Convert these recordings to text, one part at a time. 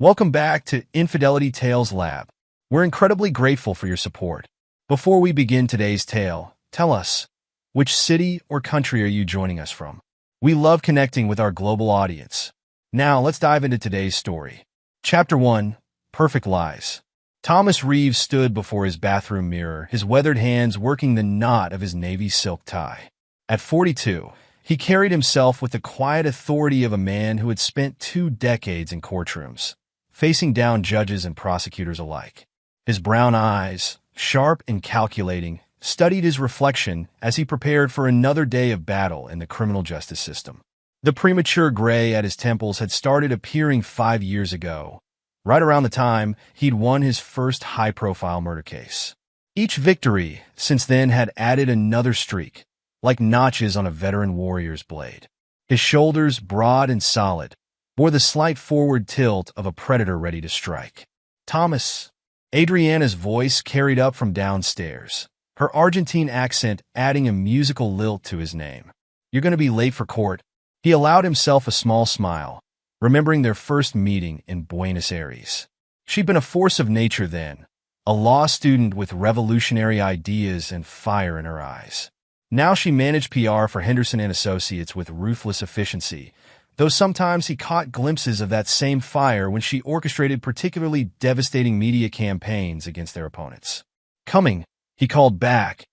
Welcome back to Infidelity Tales Lab. We're incredibly grateful for your support. Before we begin today's tale, tell us, which city or country are you joining us from? We love connecting with our global audience. Now, let's dive into today's story. Chapter 1, Perfect Lies. Thomas Reeves stood before his bathroom mirror, his weathered hands working the knot of his navy silk tie. At 42, he carried himself with the quiet authority of a man who had spent 2 decades in courtrooms, facing down judges and prosecutors alike. His brown eyes, sharp and calculating, studied his reflection as he prepared for another day of battle in the criminal justice system. The premature gray at his temples had started appearing 5 years ago, right around the time he'd won his first high-profile murder case. Each victory since then had added another streak, like notches on a veteran warrior's blade. His shoulders, broad and solid, bore the slight forward tilt of a predator ready to strike. Thomas. Adriana's voice carried up from downstairs, her Argentine accent adding a musical lilt to his name. You're going to be late for court. He allowed himself a small smile, remembering their first meeting in Buenos Aires. She'd been a force of nature then, a law student with revolutionary ideas and fire in her eyes. Now she managed PR for Henderson & Associates with ruthless efficiency, though sometimes he caught glimpses of that same fire when she orchestrated particularly devastating media campaigns against their opponents. Coming, he called back,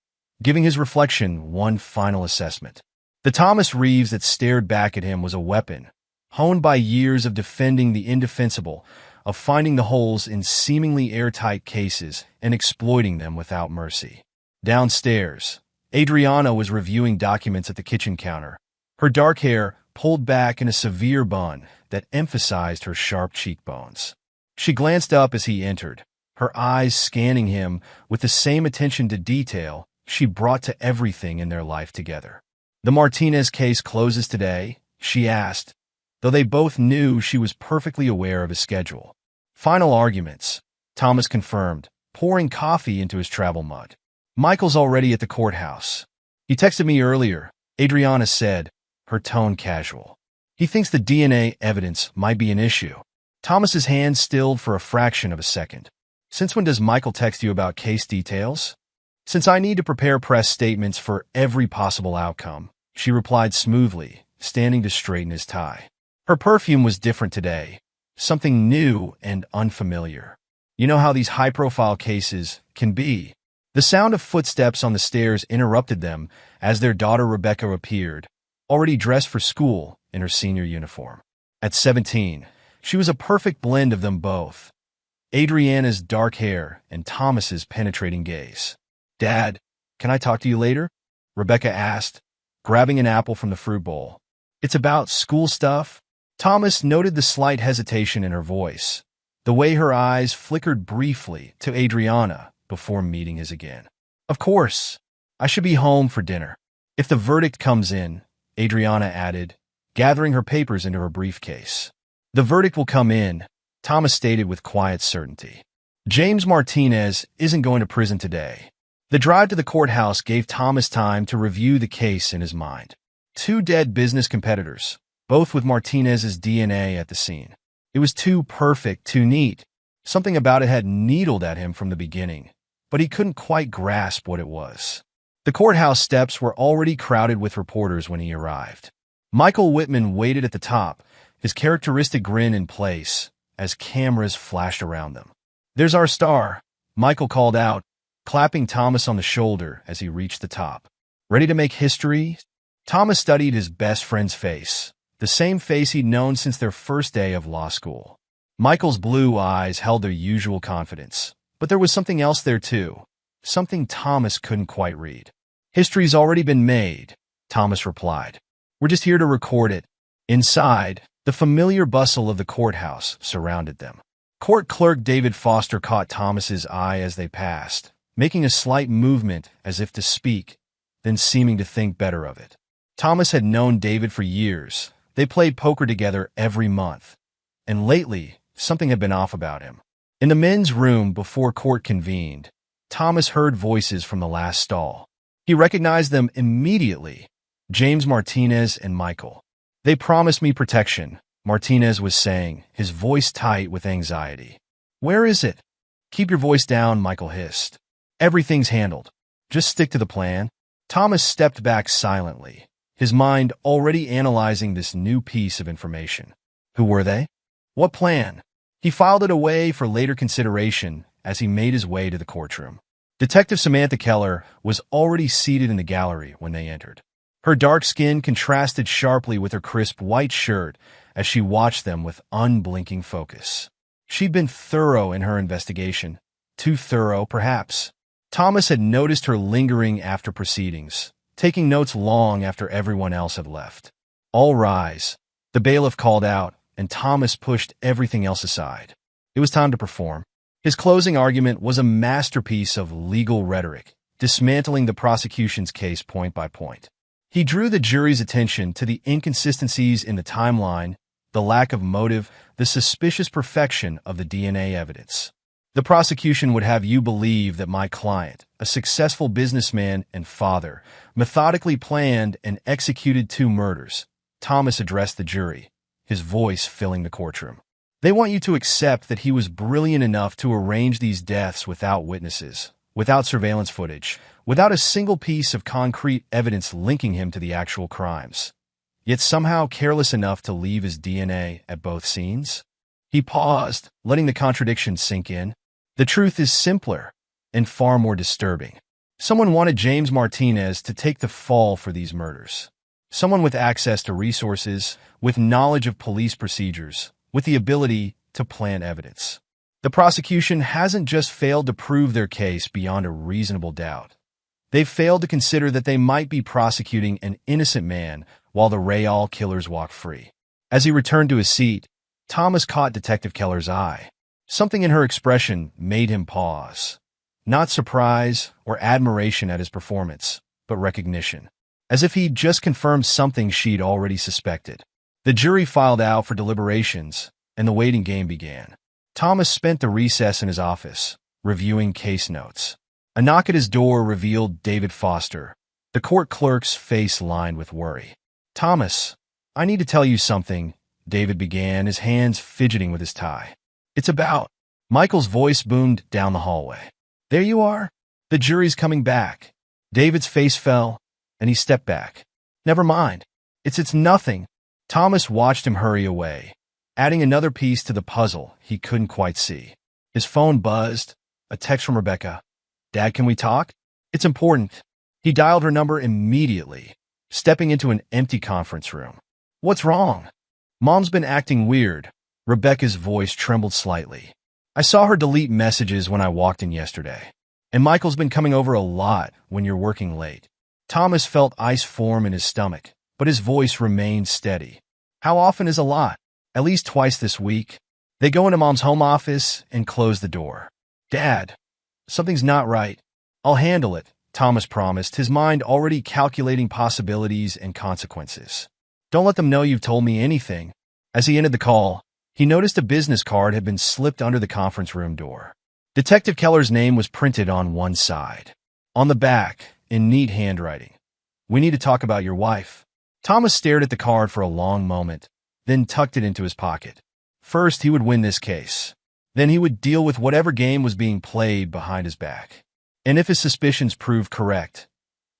giving his reflection one final assessment. The Thomas Reeves that stared back at him was a weapon, honed by years of defending the indefensible, of finding the holes in seemingly airtight cases and exploiting them without mercy. Downstairs, Adriana was reviewing documents at the kitchen counter, her dark hair pulled back in a severe bun that emphasized her sharp cheekbones. She glanced up as he entered, her eyes scanning him with the same attention to detail she brought to everything in their life together. The Martinez case closes today, she asked, though they both knew she was perfectly aware of his schedule. Final arguments, Thomas confirmed, pouring coffee into his travel mug. Michael's already at the courthouse. He texted me earlier, Adriana said, her tone casual. He thinks the DNA evidence might be an issue. Thomas's hand stilled for a fraction of a second. Since when does Michael text you about case details? Since I need to prepare press statements for every possible outcome, she replied smoothly, standing to straighten his tie. Her perfume was different today, something new and unfamiliar. You know how these high-profile cases can be. The sound of footsteps on the stairs interrupted them as their daughter Rebecca appeared, already dressed for school in her senior uniform. At 17, she was a perfect blend of them both, Adriana's dark hair and Thomas's penetrating gaze. Dad, can I talk to you later? Rebecca asked, grabbing an apple from the fruit bowl. It's about school stuff? Thomas noted the slight hesitation in her voice, the way her eyes flickered briefly to Adriana before meeting his again. Of course, I should be home for dinner. If the verdict comes in, Adriana added, gathering her papers into her briefcase. The verdict will come in, Thomas stated with quiet certainty. James Martinez isn't going to prison today. The drive to the courthouse gave Thomas time to review the case in his mind. 2 dead business competitors, both with Martinez's DNA at the scene. It was too perfect, too neat. Something about it had needled at him from the beginning, but he couldn't quite grasp what it was. The courthouse steps were already crowded with reporters when he arrived. Michael Whitman waited at the top, his characteristic grin in place, as cameras flashed around them. There's our star, Michael called out, clapping Thomas on the shoulder as he reached the top. Ready to make history? Thomas studied his best friend's face, the same face he'd known since their first day of law school. Michael's blue eyes held their usual confidence, but there was something else there too, something Thomas couldn't quite read. History's already been made, Thomas replied. We're just here to record it. Inside, the familiar bustle of the courthouse surrounded them. Court clerk David Foster caught Thomas's eye as they passed, making a slight movement as if to speak, then seeming to think better of it. Thomas had known David for years. They played poker together every month, and lately, something had been off about him. In the men's room before court convened, Thomas heard voices from the last stall. He recognized them immediately, James Martinez and Michael. They promised me protection, Martinez was saying, his voice tight with anxiety. Where is it? Keep your voice down, Michael hissed. Everything's handled. Just stick to the plan. Thomas stepped back silently, his mind already analyzing this new piece of information. Who were they? What plan? He filed it away for later consideration as he made his way to the courtroom. Detective Samantha Keller was already seated in the gallery when they entered. Her dark skin contrasted sharply with her crisp white shirt as she watched them with unblinking focus. She'd been thorough in her investigation. Too thorough, perhaps. Thomas had noticed her lingering after proceedings, taking notes long after everyone else had left. All rise. The bailiff called out, and Thomas pushed everything else aside. It was time to perform. His closing argument was a masterpiece of legal rhetoric, dismantling the prosecution's case point by point. He drew the jury's attention to the inconsistencies in the timeline, the lack of motive, the suspicious perfection of the DNA evidence. The prosecution would have you believe that my client, a successful businessman and father, methodically planned and executed 2 murders. Thomas addressed the jury, his voice filling the courtroom. They want you to accept that he was brilliant enough to arrange these deaths without witnesses, without surveillance footage, without a single piece of concrete evidence linking him to the actual crimes, yet somehow careless enough to leave his DNA at both scenes. He paused, letting the contradiction sink in. The truth is simpler and far more disturbing. Someone wanted James Martinez to take the fall for these murders. Someone with access to resources, with knowledge of police procedures, with the ability to plant evidence. The prosecution hasn't just failed to prove their case beyond a reasonable doubt. They've failed to consider that they might be prosecuting an innocent man while the Real killers walk free. As he returned to his seat, Thomas caught Detective Keller's eye. Something in her expression made him pause. Not surprise or admiration at his performance, but recognition. As if he'd just confirmed something she'd already suspected. The jury filed out for deliberations, and the waiting game began. Thomas spent the recess in his office, reviewing case notes. A knock at his door revealed David Foster, the court clerk's face lined with worry. Thomas, I need to tell you something, David began, his hands fidgeting with his tie. It's about... Michael's voice boomed down the hallway. There you are. The jury's coming back. David's face fell, and he stepped back. Never mind. It's nothing. Thomas watched him hurry away, adding another piece to the puzzle he couldn't quite see. His phone buzzed. A text from Rebecca. Dad, can we talk? It's important. He dialed her number immediately, stepping into an empty conference room. What's wrong? Mom's been acting weird. Rebecca's voice trembled slightly. I saw her delete messages when I walked in yesterday. And Michael's been coming over a lot when you're working late. Thomas felt ice form in his stomach, but his voice remained steady. How often is a lot? At least twice this week. They go into Mom's home office and close the door. Dad, something's not right. I'll handle it, Thomas promised, his mind already calculating possibilities and consequences. Don't let them know you've told me anything. As he ended the call, he noticed a business card had been slipped under the conference room door. Detective Keller's name was printed on one side. On the back, in neat handwriting, we need to talk about your wife. Thomas stared at the card for a long moment, then tucked it into his pocket. First, he would win this case. Then he would deal with whatever game was being played behind his back. And if his suspicions proved correct,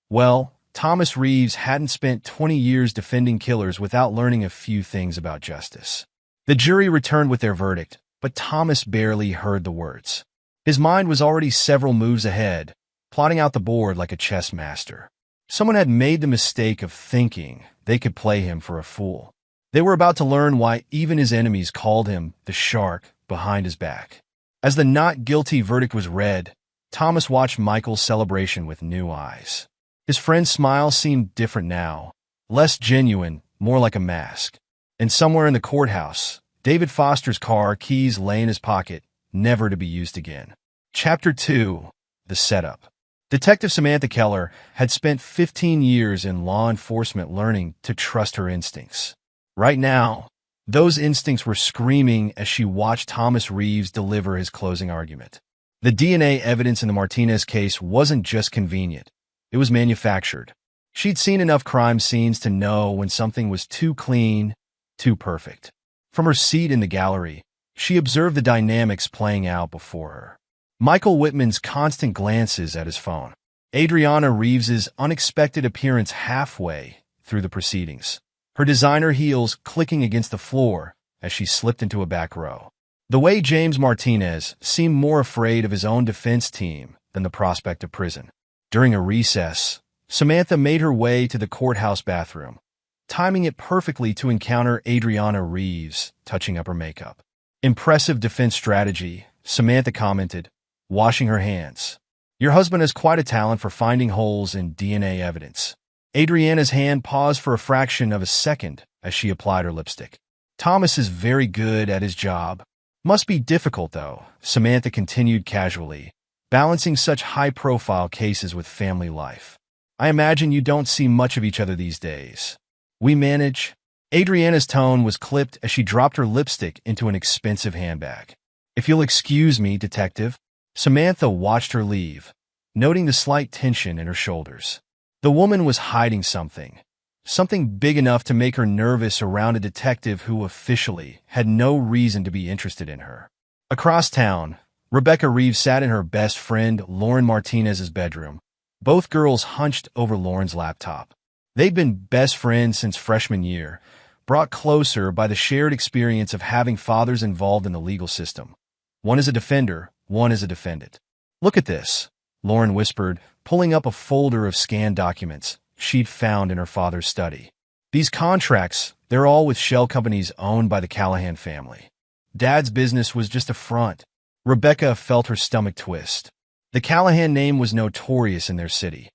well, Thomas Reeves hadn't spent 20 years defending killers without learning a few things about justice. The jury returned with their verdict, but Thomas barely heard the words. His mind was already several moves ahead, plotting out the board like a chess master. Someone had made the mistake of thinking they could play him for a fool. They were about to learn why even his enemies called him the shark behind his back. As the not guilty verdict was read, Thomas watched Michael's celebration with new eyes. His friend's smile seemed different now, less genuine, more like a mask. And somewhere in the courthouse, David Foster's car keys lay in his pocket, never to be used again. Chapter 2. The Setup. Detective Samantha Keller had spent 15 years in law enforcement learning to trust her instincts. Right now, those instincts were screaming as she watched Thomas Reeves deliver his closing argument. The DNA evidence in the Martinez case wasn't just convenient. It was manufactured. She'd seen enough crime scenes to know when something was too clean, too perfect. From her seat in the gallery, she observed the dynamics playing out before her. Michael Whitman's constant glances at his phone. Adriana Reeves's unexpected appearance halfway through the proceedings. Her designer heels clicking against the floor as she slipped into a back row. The way James Martinez seemed more afraid of his own defense team than the prospect of prison. During a recess, Samantha made her way to the courthouse bathroom, timing it perfectly to encounter Adriana Reeves touching up her makeup. Impressive defense strategy, Samantha commented, washing her hands. Your husband has quite a talent for finding holes in DNA evidence. Adriana's hand paused for a fraction of a second as she applied her lipstick. Thomas is very good at his job. Must be difficult, though, Samantha continued casually, balancing such high-profile cases with family life. I imagine you don't see much of each other these days. We manage. Adriana's tone was clipped as she dropped her lipstick into an expensive handbag. If you'll excuse me, detective. Samantha watched her leave, noting the slight tension in her shoulders. The woman was hiding something big enough to make her nervous around a detective who officially had no reason to be interested in her. Across town, Rebecca Reeves sat in her best friend Lauren Martinez's bedroom, both girls hunched over Lauren's laptop. They'd been best friends since freshman year, brought closer by the shared experience of having fathers involved in the legal system. One is a defender, one is a defendant. Look at this, Lauren whispered, pulling up a folder of scanned documents she'd found in her father's study. These contracts, they're all with shell companies owned by the Callahan family. Dad's business was just a front. Rebecca felt her stomach twist. The Callahan name was notorious in their city.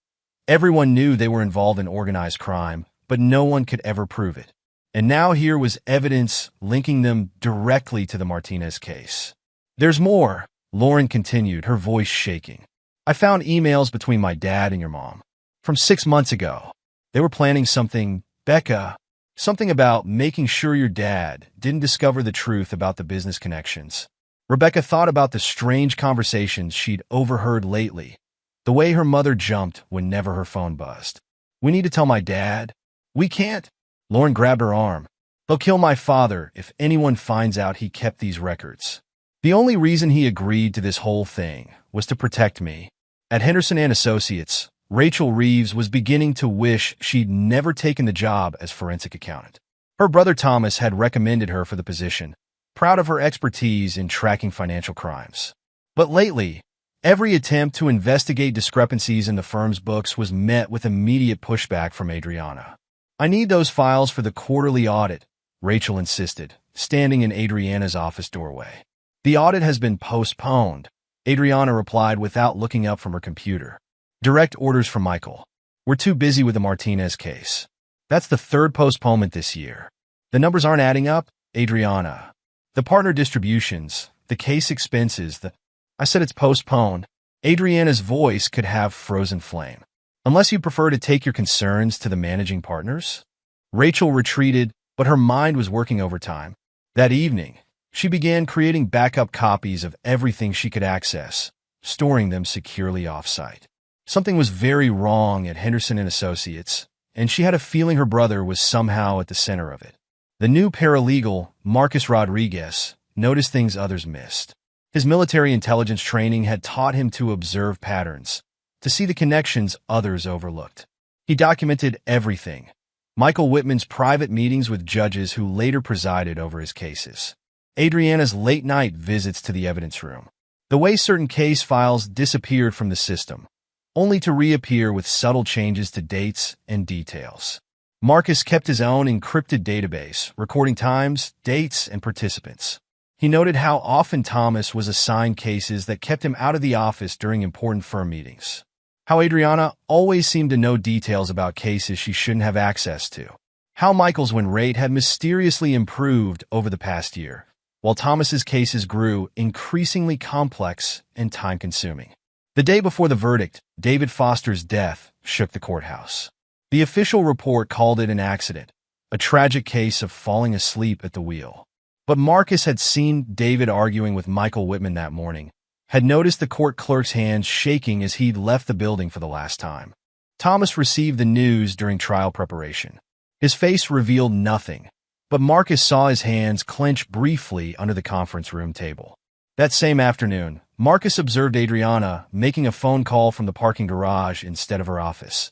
Everyone knew they were involved in organized crime, but no one could ever prove it. And now here was evidence linking them directly to the Martinez case. There's more, Lauren continued, her voice shaking. I found emails between my dad and your mom. From 6 months ago. They were planning something, Becca, something about making sure your dad didn't discover the truth about the business connections. Rebecca thought about the strange conversations she'd overheard lately, the way her mother jumped whenever her phone buzzed. We need to tell my dad. We can't. Lauren grabbed her arm. They'll kill my father if anyone finds out he kept these records. The only reason he agreed to this whole thing was to protect me. At Henderson and Associates, Rachel Reeves was beginning to wish she'd never taken the job as forensic accountant. Her brother Thomas had recommended her for the position, proud of her expertise in tracking financial crimes. But lately, every attempt to investigate discrepancies in the firm's books was met with immediate pushback from Adriana. I need those files for the quarterly audit, Rachel insisted, standing in Adriana's office doorway. The audit has been postponed, Adriana replied without looking up from her computer. Direct orders from Michael. We're too busy with the Martinez case. That's the third postponement this year. The numbers aren't adding up, Adriana. The partner distributions, the case expenses, I said it's postponed. Adriana's voice could have frozen flame. Unless you prefer to take your concerns to the managing partners? Rachel retreated, but her mind was working overtime. That evening, she began creating backup copies of everything she could access, storing them securely off-site. Something was very wrong at Henderson and Associates, and she had a feeling her brother was somehow at the center of it. The new paralegal, Marcus Rodriguez, noticed things others missed. His military intelligence training had taught him to observe patterns, to see the connections others overlooked. He documented everything. Michael Whitman's private meetings with judges who later presided over his cases. Adriana's late-night visits to the evidence room. The way certain case files disappeared from the system, only to reappear with subtle changes to dates and details. Marcus kept his own encrypted database, recording times, dates, and participants. He noted how often Thomas was assigned cases that kept him out of the office during important firm meetings. How Adriana always seemed to know details about cases she shouldn't have access to. How Michael's win rate had mysteriously improved over the past year, while Thomas's cases grew increasingly complex and time-consuming. The day before the verdict, David Foster's death shook the courthouse. The official report called it an accident, a tragic case of falling asleep at the wheel. But Marcus had seen David arguing with Michael Whitman that morning, had noticed the court clerk's hands shaking as he'd left the building for the last time. Thomas received the news during trial preparation. His face revealed nothing, But Marcus saw his hands clench briefly under the conference room table. That same afternoon, Marcus observed Adriana making a phone call from the parking garage instead of her office.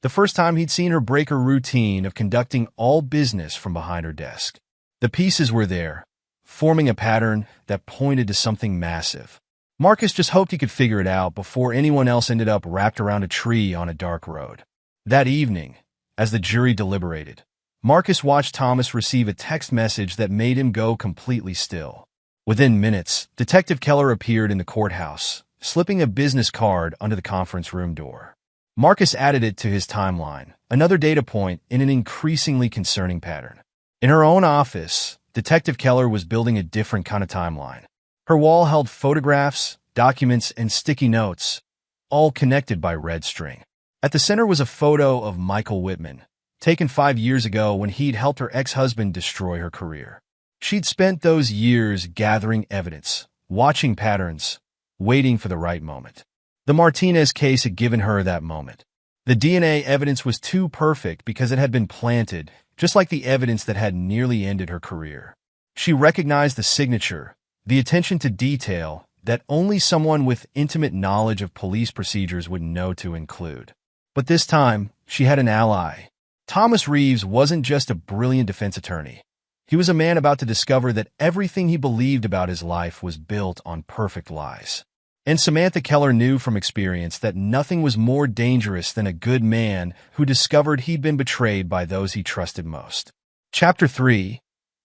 The first time he'd seen her break her routine of conducting all business from behind her desk. The pieces were there, forming a pattern that pointed to something massive. Marcus just hoped he could figure it out before anyone else ended up wrapped around a tree on a dark road. That evening, as the jury deliberated, Marcus watched Thomas receive a text message that made him go completely still. Within minutes, Detective Keller appeared in the courthouse, slipping a business card under the conference room door. Marcus added it to his timeline, another data point in an increasingly concerning pattern. In her own office, Detective Keller was building a different kind of timeline. Her wall held photographs, documents, and sticky notes, all connected by red string. At the center was a photo of Michael Whitman, taken 5 years ago when he'd helped her ex-husband destroy her career. She'd spent those years gathering evidence, watching patterns, waiting for the right moment. The Martinez case had given her that moment. The DNA evidence was too perfect because it had been planted, just like the evidence that had nearly ended her career. She recognized the signature, the attention to detail that only someone with intimate knowledge of police procedures would know to include. But this time, she had an ally. Thomas Reeves wasn't just a brilliant defense attorney. He was a man about to discover that everything he believed about his life was built on perfect lies. And Samantha Keller knew from experience that nothing was more dangerous than a good man who discovered he'd been betrayed by those he trusted most. Chapter 3.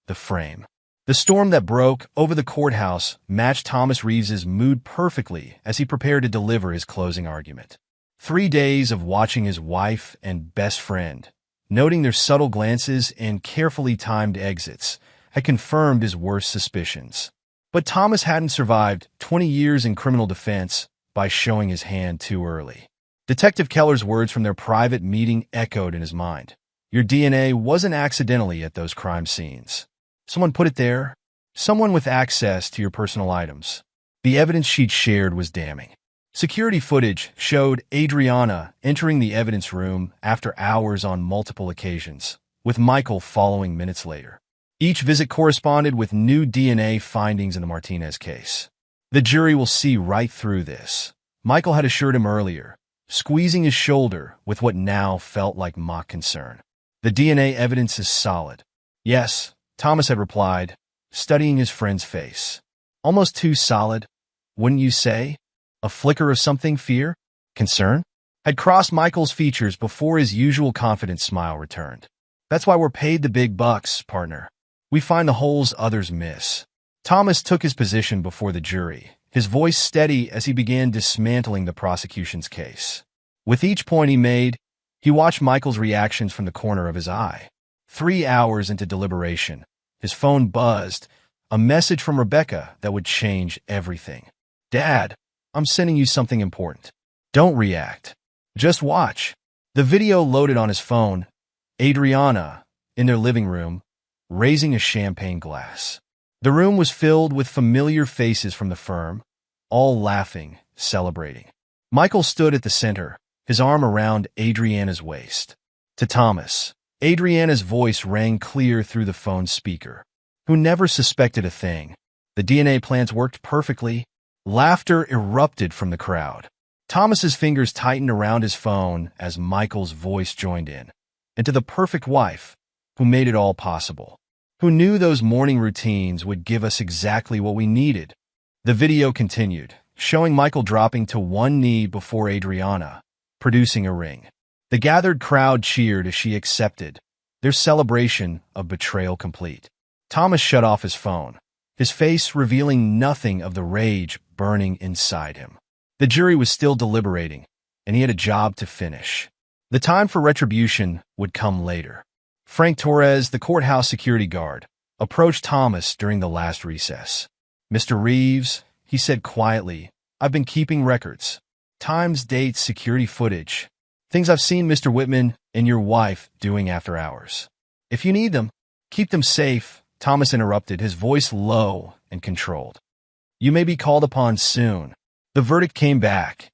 The Frame. The storm that broke over the courthouse matched Thomas Reeves's mood perfectly as he prepared to deliver his closing argument. 3 days of watching his wife and best friend, noting their subtle glances and carefully timed exits, had confirmed his worst suspicions. But Thomas hadn't survived 20 years in criminal defense by showing his hand too early. Detective Keller's words from their private meeting echoed in his mind. Your DNA wasn't accidentally at those crime scenes. Someone put it there. Someone with access to your personal items. The evidence she'd shared was damning. Security footage showed Adriana entering the evidence room after hours on multiple occasions, with Michael following minutes later. Each visit corresponded with new DNA findings in the Martinez case. The jury will see right through this, Michael had assured him earlier, squeezing his shoulder with what now felt like mock concern. The DNA evidence is solid. Yes, Thomas had replied, studying his friend's face. Almost too solid, wouldn't you say? A flicker of something, fear, concern, had crossed Michael's features before his usual confident smile returned. That's why we're paid the big bucks, partner. We find the holes others miss. Thomas took his position before the jury, his voice steady as he began dismantling the prosecution's case. With each point he made, he watched Michael's reactions from the corner of his eye. 3 hours into deliberation, his phone buzzed, a message from Rebecca that would change everything. Dad, I'm sending you something important. Don't react. Just watch. The video loaded on his phone, Adriana, in their living room, raising a champagne glass. The room was filled with familiar faces from the firm, all laughing, celebrating. Michael stood at the center, his arm around Adriana's waist. To Thomas, Adriana's voice rang clear through the phone's speaker, who never suspected a thing. The DNA plans worked perfectly. Laughter erupted from the crowd. Thomas's fingers tightened around his phone as Michael's voice joined in. And to the perfect wife, who made it all possible, who knew those morning routines would give us exactly what we needed. The video continued, showing Michael dropping to one knee before Adriana, producing a ring. The gathered crowd cheered as she accepted, their celebration of betrayal complete. Thomas shut off his phone, his face revealing nothing of the rage burning inside him. The jury was still deliberating, and he had a job to finish. The time for retribution would come later. Frank Torres, the courthouse security guard, approached Thomas during the last recess. Mr. Reeves, he said quietly, I've been keeping records. Times, dates, security footage. Things I've seen Mr. Whitman and your wife doing after hours. If you need them, keep them safe, Thomas interrupted, his voice low and controlled. You may be called upon soon. The verdict came back.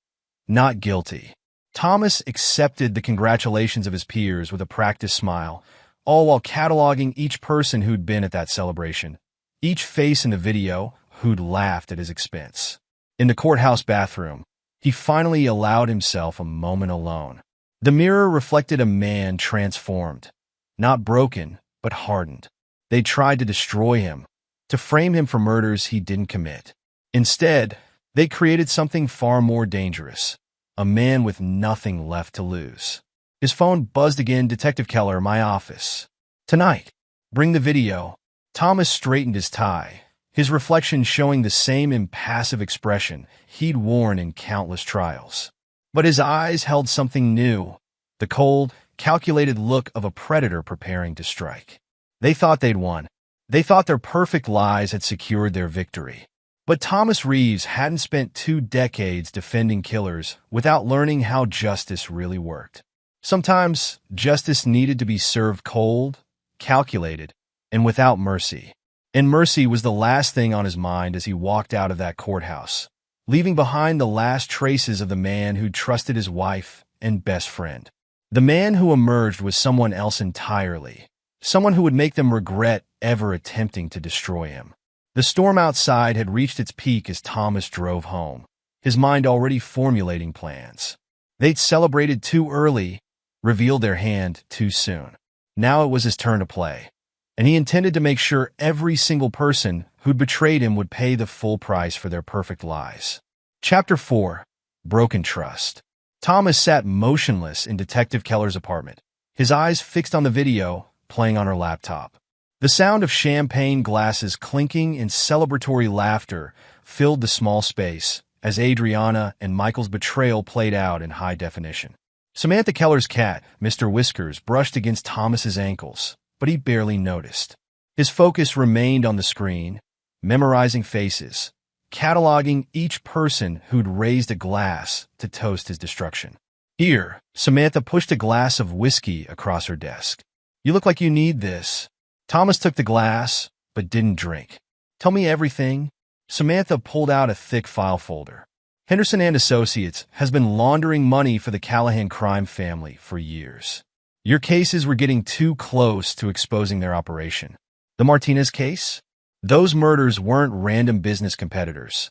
Not guilty. Thomas accepted the congratulations of his peers with a practiced smile, all while cataloging each person who'd been at that celebration, each face in the video who'd laughed at his expense. In the courthouse bathroom, he finally allowed himself a moment alone. The mirror reflected a man transformed, not broken, but hardened. They tried to destroy him, to frame him for murders he didn't commit. Instead, they created something far more dangerous, a man with nothing left to lose. His phone buzzed again. Detective Keller, my office. Tonight. Bring the video. Thomas straightened his tie, his reflection showing the same impassive expression he'd worn in countless trials. But his eyes held something new, the cold, calculated look of a predator preparing to strike. They thought they'd won. They thought their perfect lies had secured their victory. But Thomas Reeves hadn't spent 2 decades defending killers without learning how justice really worked. Sometimes, justice needed to be served cold, calculated, and without mercy. And mercy was the last thing on his mind as he walked out of that courthouse, leaving behind the last traces of the man who'd trusted his wife and best friend. The man who emerged was someone else entirely, someone who would make them regret ever attempting to destroy him. The storm outside had reached its peak as Thomas drove home, his mind already formulating plans. They'd celebrated too early, revealed their hand too soon. Now it was his turn to play, and he intended to make sure every single person who'd betrayed him would pay the full price for their perfect lies. Chapter 4. Broken Trust. Thomas sat motionless in Detective Keller's apartment, his eyes fixed on the video playing on her laptop. The sound of champagne glasses clinking and celebratory laughter filled the small space as Adriana and Michael's betrayal played out in high definition. Samantha Keller's cat, Mr. Whiskers, brushed against Thomas's ankles, but he barely noticed. His focus remained on the screen, memorizing faces, cataloging each person who'd raised a glass to toast his destruction. Here, Samantha pushed a glass of whiskey across her desk. You look like you need this. Thomas took the glass, but didn't drink. Tell me everything. Samantha pulled out a thick file folder. Henderson and Associates has been laundering money for the Callahan crime family for years. Your cases were getting too close to exposing their operation. The Martinez case? Those murders weren't random business competitors.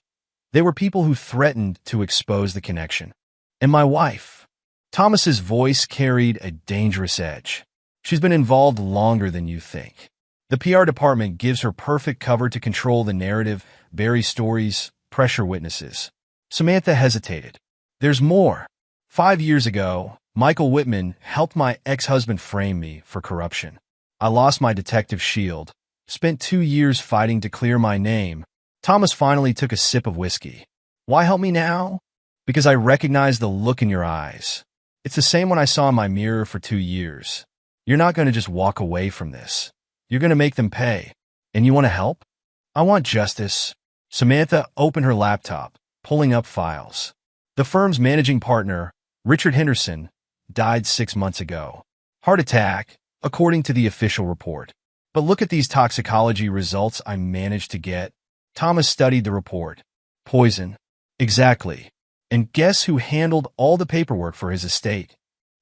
They were people who threatened to expose the connection. And my wife. Thomas's voice carried a dangerous edge. She's been involved longer than you think. The PR department gives her perfect cover to control the narrative, bury stories, pressure witnesses. Samantha hesitated. There's more. 5 years ago, Michael Whitman helped my ex-husband frame me for corruption. I lost my detective shield, spent 2 years fighting to clear my name. Thomas finally took a sip of whiskey. Why help me now? Because I recognize the look in your eyes. It's the same one I saw in my mirror for 2 years. You're not going to just walk away from this. You're going to make them pay. And you want to help? I want justice. Samantha opened her laptop, pulling up files. The firm's managing partner, Richard Henderson, died 6 months ago. Heart attack, according to the official report. But look at these toxicology results I managed to get. Thomas studied the report. Poison. Exactly. And guess who handled all the paperwork for his estate?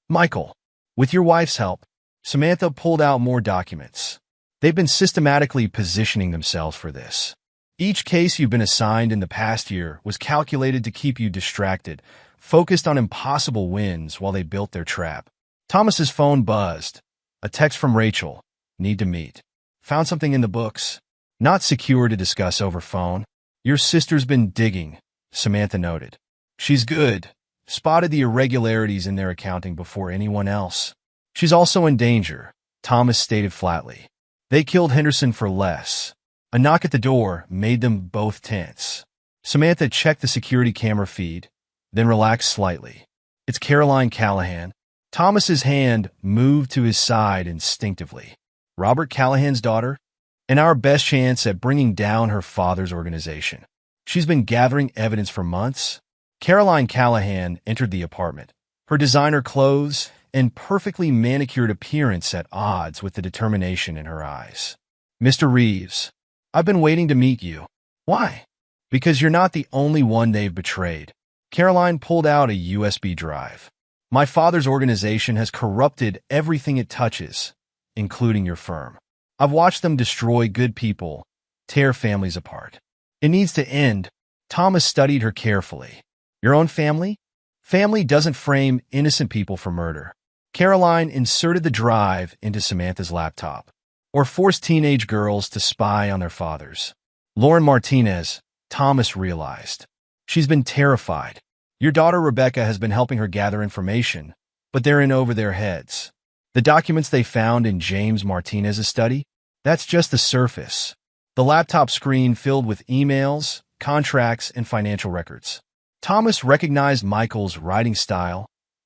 Michael. With your wife's help. Samantha pulled out more documents. They've been systematically positioning themselves for this. Each case you've been assigned in the past year was calculated to keep you distracted, focused on impossible wins while they built their trap. Thomas's phone buzzed. A text from Rachel. Need to meet. Found something in the books. Not secure to discuss over phone. Your sister's been digging, Samantha noted. She's good. Spotted the irregularities in their accounting before anyone else. She's also in danger, Thomas stated flatly. They killed Henderson for less. A knock at the door made them both tense. Samantha checked the security camera feed, then relaxed slightly. It's Caroline Callahan. Thomas's hand moved to his side instinctively. Robert Callahan's daughter? And our best chance at bringing down her father's organization. She's been gathering evidence for months. Caroline Callahan entered the apartment, her designer clothes and perfectly manicured appearance at odds with the determination in her eyes. Mr. Reeves, I've been waiting to meet you. Why? Because you're not the only one they've betrayed. Caroline pulled out a USB drive. My father's organization has corrupted everything it touches, including your firm. I've watched them destroy good people, tear families apart. It needs to end. Thomas studied her carefully. Your own family? Family doesn't frame innocent people for murder. Caroline inserted the drive into Samantha's laptop, or forced teenage girls to spy on their fathers. Lauren Martinez, Thomas realized. She's been terrified. Your daughter Rebecca has been helping her gather information, but they're in over their heads. The documents they found in James Martinez's study? That's just the surface. The laptop screen filled with emails, contracts, and financial records. Thomas recognized Michael's writing style,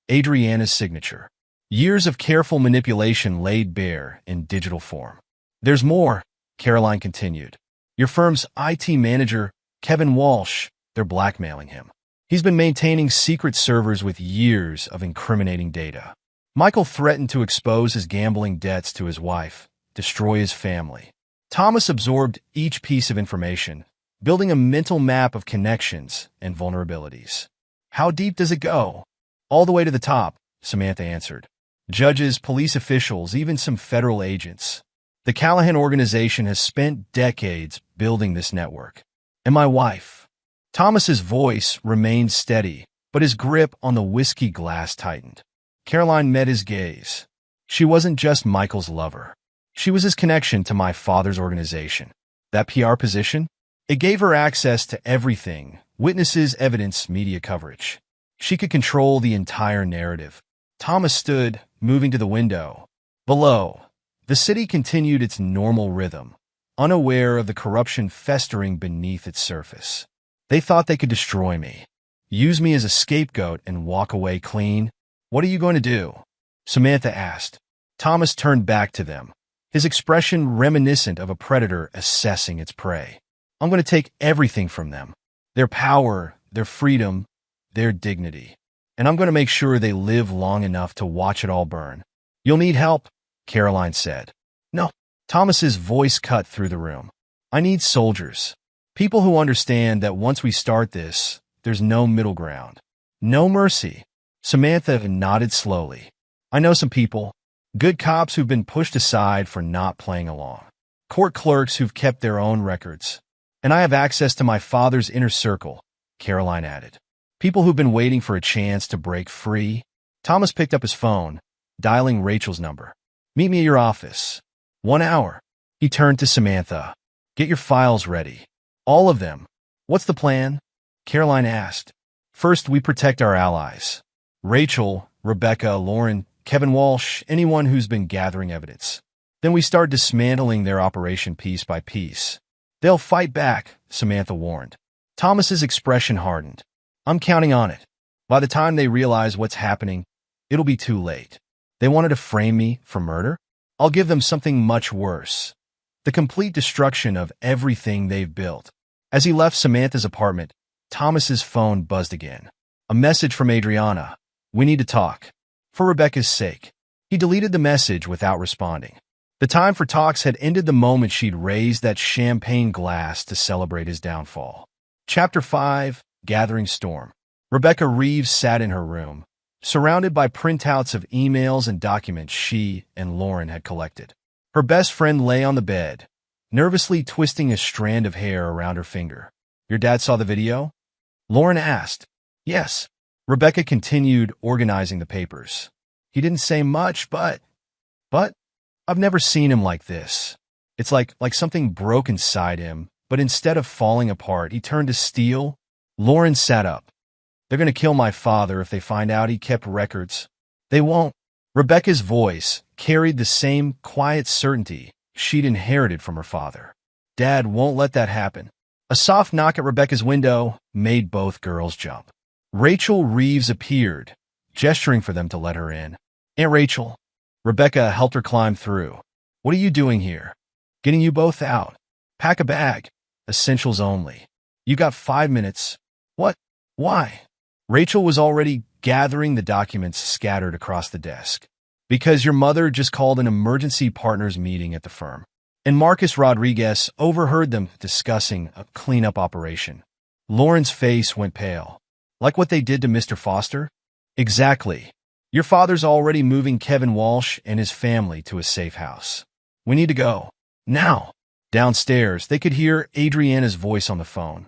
Adriana's signature. Years of careful manipulation laid bare in digital form. There's more, Caroline continued. Your firm's IT manager, Kevin Walsh, they're blackmailing him. He's been maintaining secret servers with years of incriminating data. Michael threatened to expose his gambling debts to his wife, destroy his family. Thomas absorbed each piece of information, building a mental map of connections and vulnerabilities. How deep does it go? All the way to the top, Samantha answered. Judges, police officials, even some federal agents. The Callahan organization has spent decades building this network. And my wife. Thomas's voice remained steady, but his grip on the whiskey glass tightened. Caroline met his gaze. She wasn't just Michael's lover. She was his connection to my father's organization. That PR position? It gave her access to everything, witnesses, evidence, media coverage. She could control the entire narrative. Thomas stood, moving to the window. Below, the city continued its normal rhythm, unaware of the corruption festering beneath its surface. They thought they could destroy me, use me as a scapegoat, and walk away clean. What are you going to do? Samantha asked. Thomas turned back to them, his expression reminiscent of a predator assessing its prey. I'm going to take everything from them. Their power, their freedom, their dignity. And I'm going to make sure they live long enough to watch it all burn. You'll need help, Caroline said. No. Thomas's voice cut through the room. I need soldiers. People who understand that once we start this, there's no middle ground. No mercy. Samantha nodded slowly. I know some people. Good cops who've been pushed aside for not playing along. Court clerks who've kept their own records. And I have access to my father's inner circle, Caroline added. People who've been waiting for a chance to break free. Thomas picked up his phone, dialing Rachel's number. Meet me at your office. 1 hour. He turned to Samantha. Get your files ready. All of them. What's the plan? Caroline asked. First, we protect our allies. Rachel, Rebecca, Lauren, Kevin Walsh, anyone who's been gathering evidence. Then we start dismantling their operation piece by piece. They'll fight back, Samantha warned. Thomas's expression hardened. I'm counting on it. By the time they realize what's happening, it'll be too late. They wanted to frame me for murder? I'll give them something much worse. The complete destruction of everything they've built. As he left Samantha's apartment, Thomas's phone buzzed again. A message from Adriana. We need to talk. For Rebecca's sake. He deleted the message without responding. The time for talks had ended the moment she'd raised that champagne glass to celebrate his downfall. Chapter 5. Gathering Storm. Rebecca Reeves sat in her room, surrounded by printouts of emails and documents she and Lauren had collected. Her best friend lay on the bed, nervously twisting a strand of hair around her finger. Your dad saw the video? Lauren asked. Yes. Rebecca continued organizing the papers. He didn't say much, but I've never seen him like this. It's like something broke inside him, but instead of falling apart, he turned to steel. Lauren sat up. They're going to kill my father if they find out he kept records. They won't. Rebecca's voice carried the same quiet certainty she'd inherited from her father. Dad won't let that happen. A soft knock at Rebecca's window made both girls jump. Rachel Reeves appeared, gesturing for them to let her in. Aunt Rachel. Rebecca helped her climb through. What are you doing here? Getting you both out. Pack a bag. Essentials only. You got 5 minutes. What? Why? Rachel was already gathering the documents scattered across the desk. Because your mother just called an emergency partners meeting at the firm. And Marcus Rodriguez overheard them discussing a cleanup operation. Lauren's face went pale. Like what they did to Mr. Foster? Exactly. Your father's already moving Kevin Walsh and his family to a safe house. We need to go. Now. Downstairs, they could hear Adriana's voice on the phone.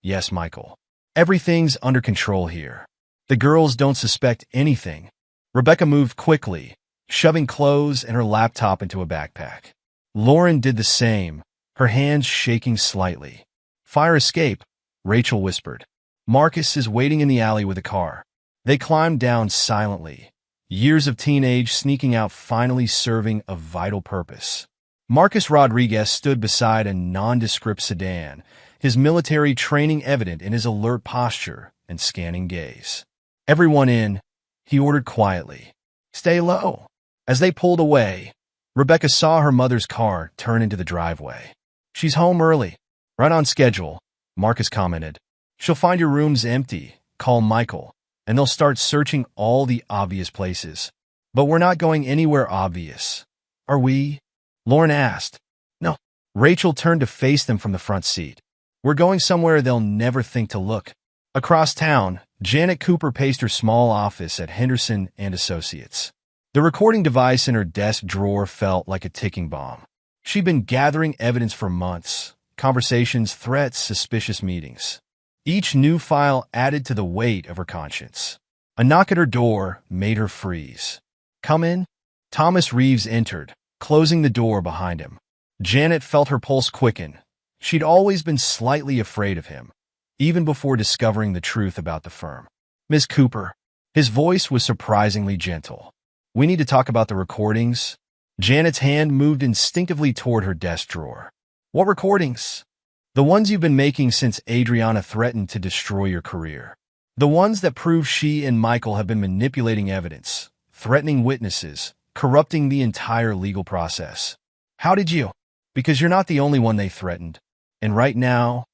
Yes, Michael. Everything's under control here. The girls don't suspect anything. Rebecca moved quickly, shoving clothes and her laptop into a backpack. Lauren did the same, her hands shaking slightly. Fire escape, Rachel whispered. Marcus is waiting in the alley with a car. They climbed down silently, years of teenage sneaking out finally serving a vital purpose. Marcus Rodriguez stood beside a nondescript sedan, his military training evident in his alert posture and scanning gaze. Everyone in, he ordered quietly. Stay low. As they pulled away, Rebecca saw her mother's car turn into the driveway. She's home early, right on schedule, Marcus commented. She'll find your rooms empty, call Michael, and they'll start searching all the obvious places. But we're not going anywhere obvious. Are we? Lauren asked. No. Rachel turned to face them from the front seat. We're going somewhere they'll never think to look. Across town, Janet Cooper paced her small office at Henderson and Associates. The recording device in her desk drawer felt like a ticking bomb. She'd been gathering evidence for months. Conversations, threats, suspicious meetings. Each new file added to the weight of her conscience. A knock at her door made her freeze. Come in? Thomas Reeves entered, closing the door behind him. Janet felt her pulse quicken. She'd always been slightly afraid of him, even before discovering the truth about the firm. Miss Cooper. His voice was surprisingly gentle. We need to talk about the recordings. Janet's hand moved instinctively toward her desk drawer. What recordings? The ones you've been making since Adriana threatened to destroy your career. The ones that prove she and Michael have been manipulating evidence, threatening witnesses, corrupting the entire legal process. How did you? Because you're not the only one they threatened. And right now,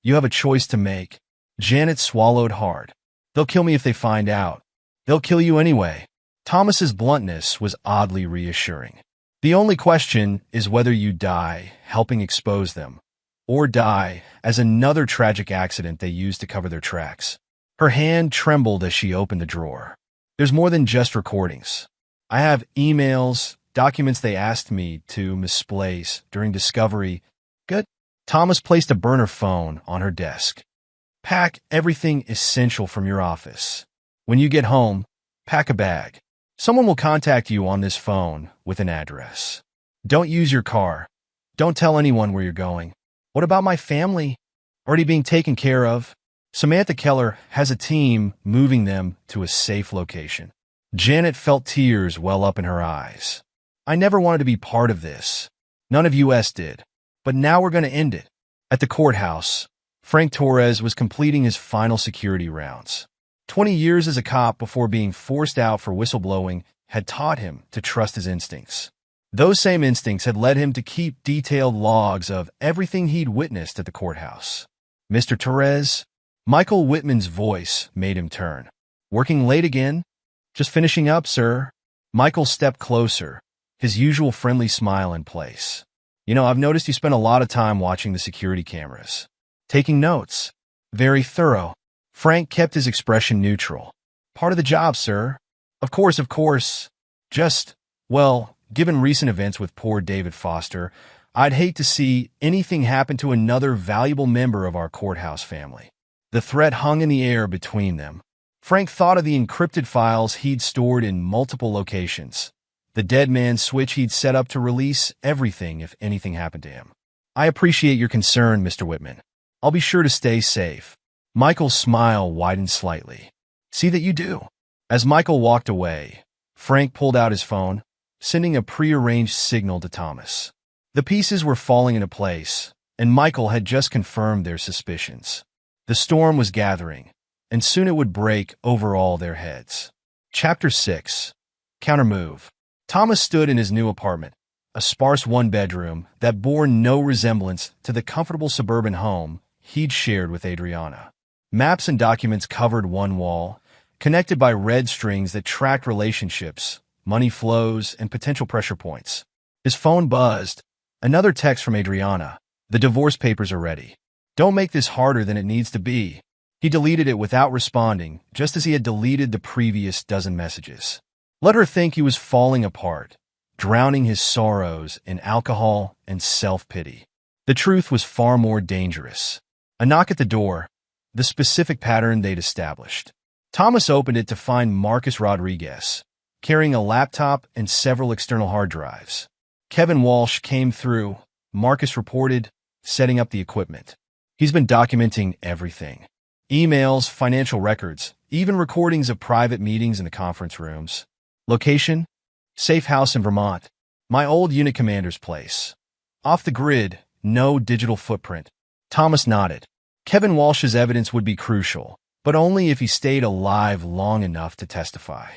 you have a choice to make. Janet swallowed hard. They'll kill me if they find out. They'll kill you anyway. Thomas's bluntness was oddly reassuring. The only question is whether you die helping expose them, or die as another tragic accident they used to cover their tracks. Her hand trembled as she opened the drawer. There's more than just recordings. I have emails, documents they asked me to misplace during discovery. Good. Thomas placed a burner phone on her desk. Pack everything essential from your office. When you get home, pack a bag. Someone will contact you on this phone with an address. Don't use your car. Don't tell anyone where you're going. What about my family? Already being taken care of? Samantha Keller has a team moving them to a safe location. Janet felt tears well up in her eyes. I never wanted to be part of this. None of us did. But now we're going to end it. At the courthouse, Frank Torres was completing his final security rounds. 20 years as a cop before being forced out for whistleblowing had taught him to trust his instincts. Those same instincts had led him to keep detailed logs of everything he'd witnessed at the courthouse. Mr. Torres? Michael Whitman's voice made him turn. Working late again? Just finishing up, sir. Michael stepped closer, his usual friendly smile in place. I've noticed you spent a lot of time watching the security cameras. Taking notes. Very thorough. Frank kept his expression neutral. Part of the job, sir. Of course. Given recent events with poor David Foster, I'd hate to see anything happen to another valuable member of our courthouse family. The threat hung in the air between them. Frank thought of the encrypted files he'd stored in multiple locations. The dead man's switch he'd set up to release everything if anything happened to him. I appreciate your concern, Mr. Whitman. I'll be sure to stay safe. Michael's smile widened slightly. See that you do. As Michael walked away, Frank pulled out his phone, sending a prearranged signal to Thomas. The pieces were falling into place, and Michael had just confirmed their suspicions. The storm was gathering, and soon it would break over all their heads. Chapter 6. Countermove. Thomas stood in his new apartment, a sparse one-bedroom that bore no resemblance to the comfortable suburban home he'd shared with Adriana. Maps and documents covered one wall, connected by red strings that tracked relationships, money flows, and potential pressure points. His phone buzzed. Another text from Adriana. The divorce papers are ready. Don't make this harder than it needs to be. He deleted it without responding, just as he had deleted the previous dozen messages. Let her think he was falling apart, drowning his sorrows in alcohol and self-pity. The truth was far more dangerous. A knock at the door, the specific pattern they'd established. Thomas opened it to find Marcus Rodriguez, carrying a laptop and several external hard drives. Kevin Walsh came through, Marcus reported, setting up the equipment. He's been documenting everything. Emails, financial records, even recordings of private meetings in the conference rooms. Location? Safe house in Vermont. My old unit commander's place. Off the grid, no digital footprint. Thomas nodded. Kevin Walsh's evidence would be crucial, but only if he stayed alive long enough to testify.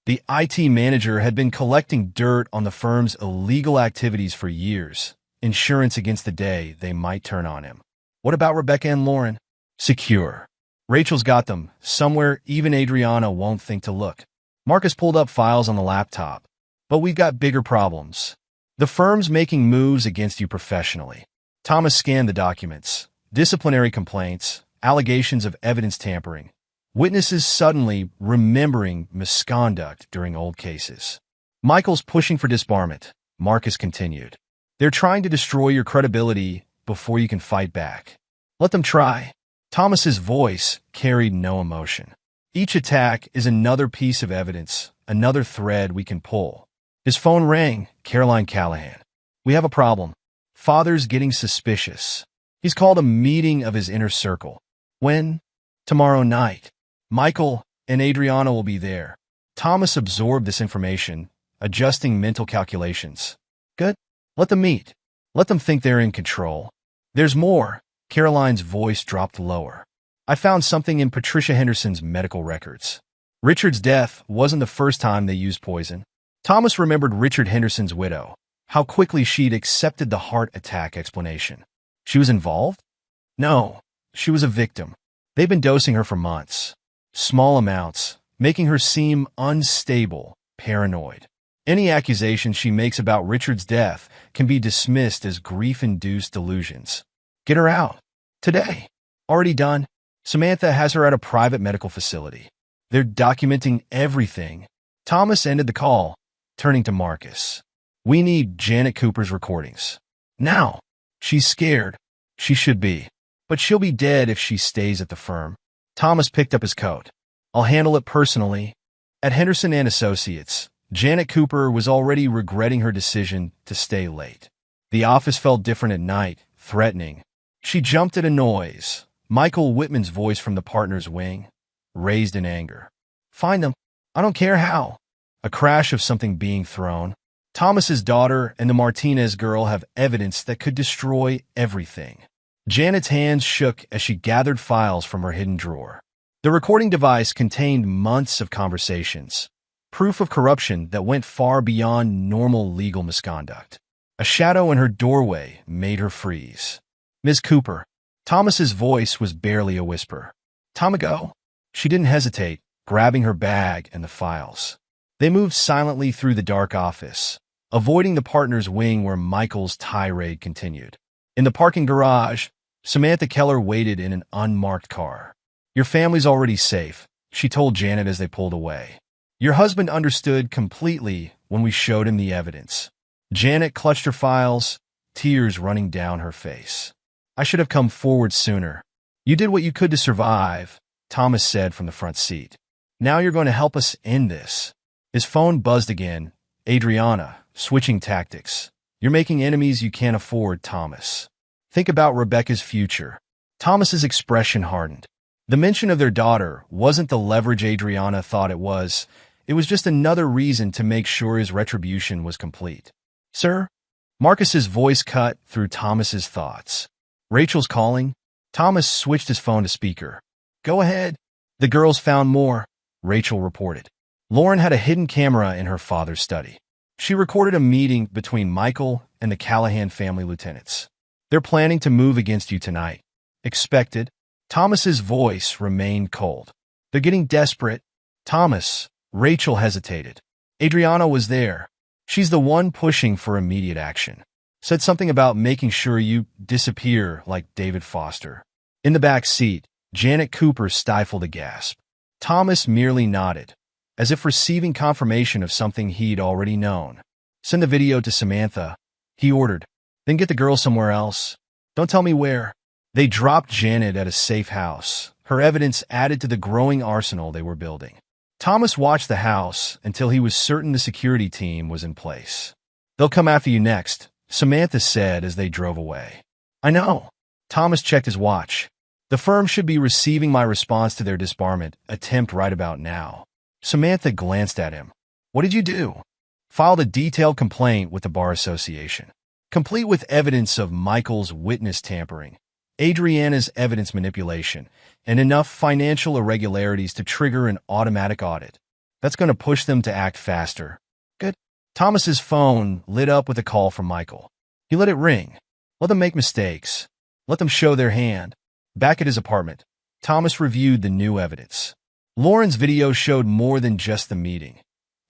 The IT manager had been collecting dirt on the firm's illegal activities for years, insurance against the day they might turn on him. What about Rebecca and Lauren? Secure. Rachel's got them, somewhere even Adriana won't think to look. Marcus pulled up files on the laptop. But we've got bigger problems. The firm's making moves against you professionally. Thomas scanned the documents. Disciplinary complaints, allegations of evidence tampering, witnesses suddenly remembering misconduct during old cases. Michael's pushing for disbarment, Marcus continued. They're trying to destroy your credibility before you can fight back. Let them try. Thomas's voice carried no emotion. Each attack is another piece of evidence, another thread we can pull. His phone rang, Caroline Callahan. We have a problem. Father's getting suspicious. He's called a meeting of his inner circle. When? Tomorrow night. Michael and Adriana will be there. Thomas absorbed this information, adjusting mental calculations. Good. Let them meet. Let them think they're in control. There's more. Caroline's voice dropped lower. I found something in Patricia Henderson's medical records. Richard's death wasn't the first time they used poison. Thomas remembered Richard Henderson's widow, how quickly she'd accepted the heart attack explanation. She was involved? No, she was a victim. They've been dosing her for months. Small amounts, making her seem unstable, paranoid. Any accusation she makes about Richard's death can be dismissed as grief-induced delusions. Get her out. Today. Already done. Samantha has her at a private medical facility. They're documenting everything. Thomas ended the call, turning to Marcus. We need Janet Cooper's recordings. Now. She's scared. She should be. But she'll be dead if she stays at the firm. Thomas picked up his coat. I'll handle it personally. At Henderson and Associates, Janet Cooper was already regretting her decision to stay late. The office felt different at night, threatening. She jumped at a noise. Michael Whitman's voice from the partner's wing, raised in anger. Find them. I don't care how. A crash of something being thrown. Thomas's daughter and the Martinez girl have evidence that could destroy everything. Janet's hands shook as she gathered files from her hidden drawer. The recording device contained months of conversations, proof of corruption that went far beyond normal legal misconduct. A shadow in her doorway made her freeze. Ms. Cooper. Thomas's voice was barely a whisper. Time ago. She didn't hesitate, grabbing her bag and the files. They moved silently through the dark office, avoiding the partner's wing where Michael's tirade continued. In the parking garage, Samantha Keller waited in an unmarked car. Your family's already safe, she told Janet as they pulled away. Your husband understood completely when we showed him the evidence. Janet clutched her files, tears running down her face. I should have come forward sooner. You did what you could to survive, Thomas said from the front seat. Now you're going to help us end this. His phone buzzed again. Adriana, switching tactics. You're making enemies you can't afford, Thomas. Think about Rebecca's future. Thomas's expression hardened. The mention of their daughter wasn't the leverage Adriana thought it was. It was just another reason to make sure his retribution was complete. Sir? Marcus's voice cut through Thomas's thoughts. Rachel's calling. Thomas switched his phone to speaker. Go ahead. The girls found more, Rachel reported. Lauren had a hidden camera in her father's study. She recorded a meeting between Michael and the Callahan family lieutenants. They're planning to move against you tonight. Expected. Thomas's voice remained cold. They're getting desperate. Thomas. Rachel hesitated. Adriana was there. She's the one pushing for immediate action. Said something about making sure you disappear like David Foster. In the back seat, Janet Cooper stifled a gasp. Thomas merely nodded. as if receiving confirmation of something he'd already known. "Send the video to Samantha," he ordered. "Then get the girl somewhere else. Don't tell me where." They dropped Janet at a safe house, her evidence added to the growing arsenal they were building. Thomas watched the house until he was certain the security team was in place. "They'll come after you next," Samantha said as they drove away. "I know." Thomas checked his watch. "The firm should be receiving my response to their disbarment attempt right about now." Samantha glanced at him. "What did you do?" "Filed a detailed complaint with the Bar Association, complete with evidence of Michael's witness tampering, Adriana's evidence manipulation, and enough financial irregularities to trigger an automatic audit. That's going to push them to act faster." "Good." Thomas's phone lit up with a call from Michael. He let it ring. Let them make mistakes. Let them show their hand. Back at his apartment, Thomas reviewed the new evidence. Lauren's video showed more than just the meeting.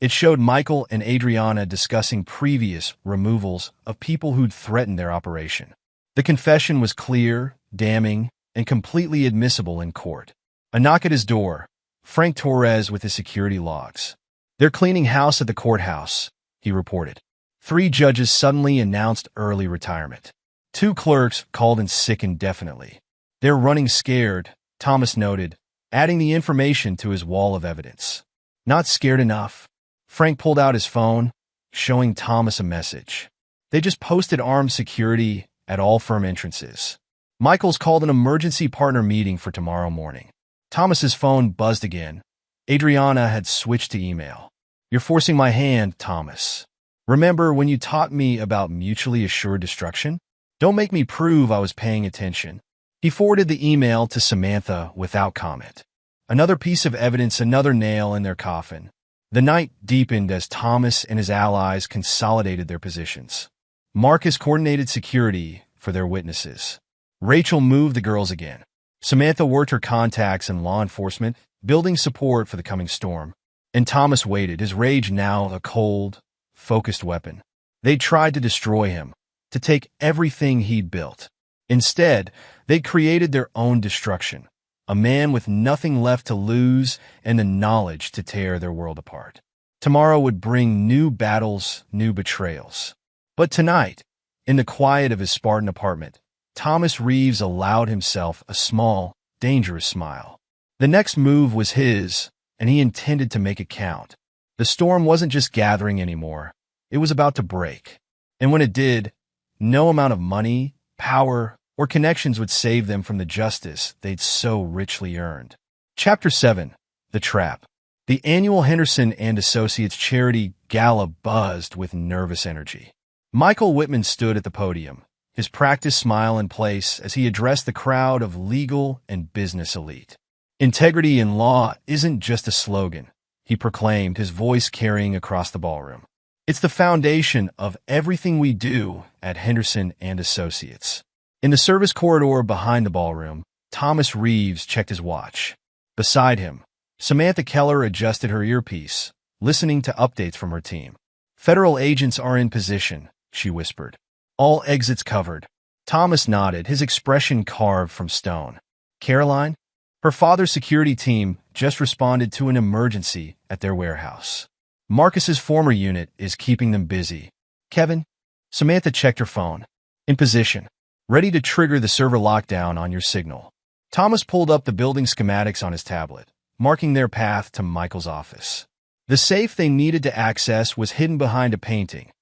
It showed Michael and Adriana discussing previous removals of people who'd threatened their operation. The confession was clear, damning, and completely admissible in court. A knock at his door. Frank Torres with his security logs. "They're cleaning house at the courthouse," he reported. 3 judges suddenly announced early retirement. 2 clerks called in sick indefinitely. "They're running scared," Thomas noted, adding the information to his wall of evidence. "Not scared enough." Frank pulled out his phone, showing Thomas a message. "They just posted armed security at all firm entrances. Michael's called an emergency partner meeting for tomorrow morning." Thomas's phone buzzed again. Adriana had switched to email. "You're forcing my hand, Thomas. Remember when you taught me about mutually assured destruction? Don't make me prove I was paying attention." He forwarded the email to Samantha without comment. Another piece of evidence, another nail in their coffin. The night deepened as Thomas and his allies consolidated their positions. Marcus coordinated security for their witnesses. Rachel moved the girls again. Samantha worked her contacts in law enforcement, building support for the coming storm. And Thomas waited, his rage now a cold, focused weapon. They tried to destroy him, to take everything he'd built. Instead, they created their own destruction. A man with nothing left to lose and the knowledge to tear their world apart. Tomorrow would bring new battles, new betrayals. But tonight, in the quiet of his Spartan apartment, Thomas Reeves allowed himself a small, dangerous smile. The next move was his, and he intended to make it count. The storm wasn't just gathering anymore. It was about to break. And when it did, no amount of money, power, or connections would save them from the justice they'd so richly earned. Chapter 7. The Trap. The annual Henderson and Associates charity gala buzzed with nervous energy. Michael Whitman stood at the podium, his practiced smile in place as he addressed the crowd of legal and business elite. "Integrity in law isn't just a slogan," he proclaimed, his voice carrying across the ballroom. "It's the foundation of everything we do at Henderson and Associates." In the service corridor behind the ballroom, Thomas Reeves checked his watch. Beside him, Samantha Keller adjusted her earpiece, listening to updates from her team. "Federal agents are in position," she whispered. "All exits covered." Thomas nodded, his expression carved from stone. "Caroline?" Her father's security team just responded to an emergency at their warehouse. Marcus's former unit is keeping them busy. "Kevin?" Samantha checked her phone. "In position. Ready to trigger the server lockdown on your signal." Thomas pulled up the building schematics on his tablet, marking their path to Michael's office. The safe they needed to access was hidden behind a painting,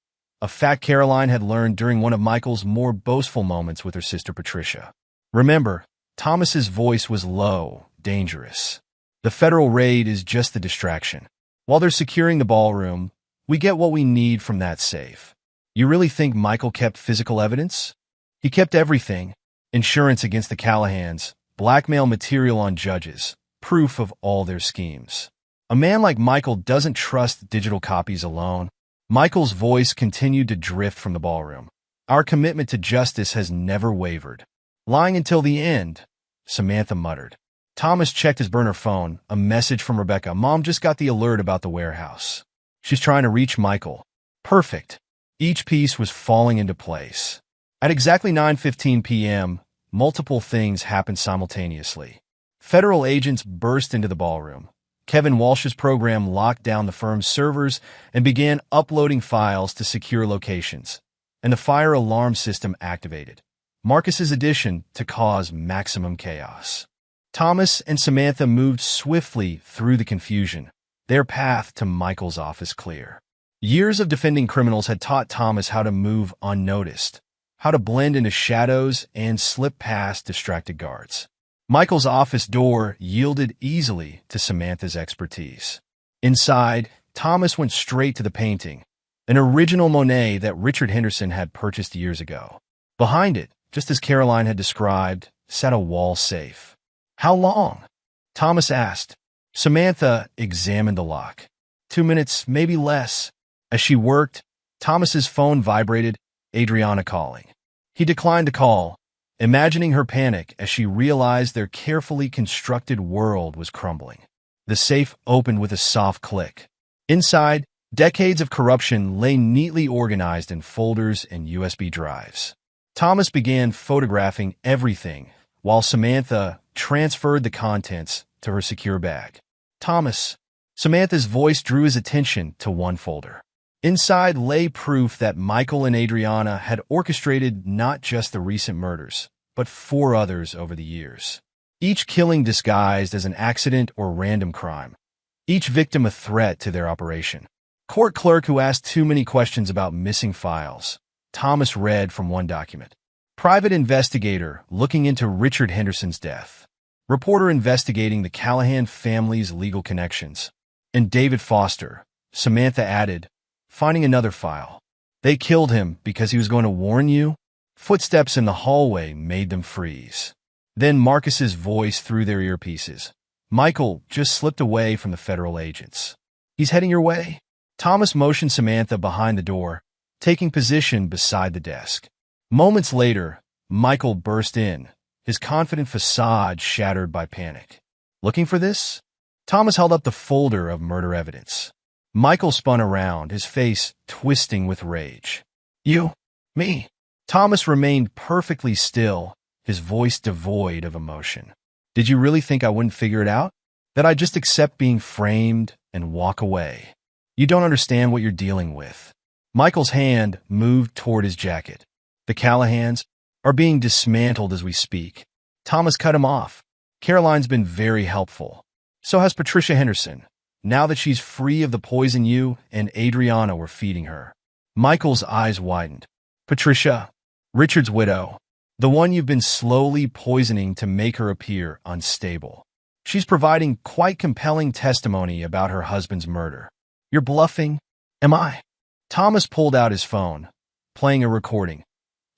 a fact Caroline had learned during one of Michael's more boastful moments with her sister Patricia. Remember, Thomas's voice was low, dangerous. "The federal raid is just the distraction. While they're securing the ballroom, we get what we need from that safe." "You really think Michael kept physical evidence?" "He kept everything. Insurance against the Callahans, blackmail material on judges, proof of all their schemes. A man like Michael doesn't trust digital copies alone." Michael's voice continued to drift from the ballroom. "Our commitment to justice has never wavered." "Lying until the end," Samantha muttered. Thomas checked his burner phone, a message from Rebecca. "Mom just got the alert about the warehouse. She's trying to reach Michael." Perfect. Each piece was falling into place. At exactly 9:15 p.m., multiple things happened simultaneously. Federal agents burst into the ballroom, Kevin Walsh's program locked down the firm's servers and began uploading files to secure locations, and the fire alarm system activated. Marcus's addition to cause maximum chaos. Thomas and Samantha moved swiftly through the confusion, their path to Michael's office clear. Years of defending criminals had taught Thomas how to move unnoticed, how to blend into shadows and slip past distracted guards. Michael's office door yielded easily to Samantha's expertise. Inside, Thomas went straight to the painting, an original Monet that Richard Henderson had purchased years ago. Behind it, just as Caroline had described, sat a wall safe. "How long?" Thomas asked. Samantha examined the lock. 2 minutes, maybe less. As she worked, Thomas's phone vibrated, Adriana calling. He declined the call, imagining her panic as she realized their carefully constructed world was crumbling. The safe opened with a soft click. Inside, decades of corruption lay neatly organized in folders and USB drives. Thomas began photographing everything, while Samantha transferred the contents to her secure bag. Samantha's voice drew his attention to one folder. Inside lay proof that Michael and Adriana had orchestrated not just the recent murders, but 4 others over the years. Each killing disguised as an accident or random crime. Each victim a threat to their operation. Court clerk who asked too many questions about missing files. Thomas read from one document. Private investigator looking into Richard Henderson's death. Reporter investigating the Callahan family's legal connections. And David Foster, Samantha added, finding another file. They killed him because he was going to warn you? Footsteps in the hallway made them freeze. Then Marcus's voice through their earpieces. Michael just slipped away from the federal agents. He's heading your way? Thomas motioned Samantha behind the door, taking position beside the desk. Moments later, Michael burst in, his confident facade shattered by panic. Looking for this? Thomas held up the folder of murder evidence. Michael spun around, his face twisting with rage. You? Me? Thomas remained perfectly still, his voice devoid of emotion. Did you really think I wouldn't figure it out? That I'd just accept being framed and walk away? You don't understand what you're dealing with. Michael's hand moved toward his jacket. The Callahans are being dismantled as we speak. Thomas cut him off. Caroline's been very helpful. So has Patricia Henderson. Now that she's free of the poison you and Adriana were feeding her. Michael's eyes widened. Patricia, Richard's widow, the one you've been slowly poisoning to make her appear unstable. She's providing quite compelling testimony about her husband's murder. You're bluffing? Am I? Thomas pulled out his phone, playing a recording.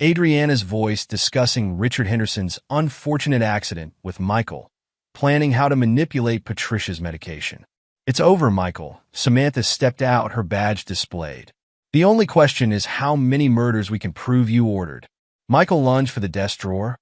Adriana's voice discussing Richard Henderson's unfortunate accident with Michael, planning how to manipulate Patricia's medication. It's over, Michael. Samantha stepped out, her badge displayed. The only question is how many murders we can prove you ordered. Michael lunged for the desk drawer,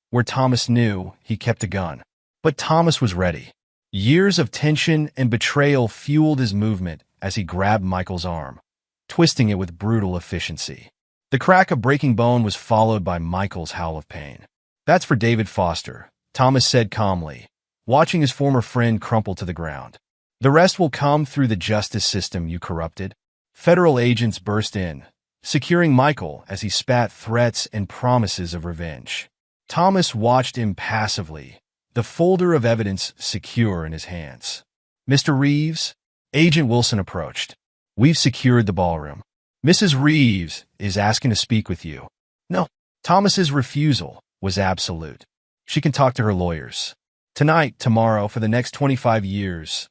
where Thomas knew he kept a gun. But Thomas was ready. Years of tension and betrayal fueled his movement as he grabbed Michael's arm, twisting it with brutal efficiency. The crack of breaking bone was followed by Michael's howl of pain. That's for David Foster, Thomas said calmly, watching his former friend crumple to the ground. The rest will come through the justice system you corrupted. Federal agents burst in, securing Michael as he spat threats and promises of revenge. Thomas watched impassively, the folder of evidence secure in his hands. Mr. Reeves, Agent Wilson approached. We've secured the ballroom. Mrs. Reeves is asking to speak with you. No. Thomas's refusal was absolute. She can talk to her lawyers. Tonight, tomorrow, for the next 25 years.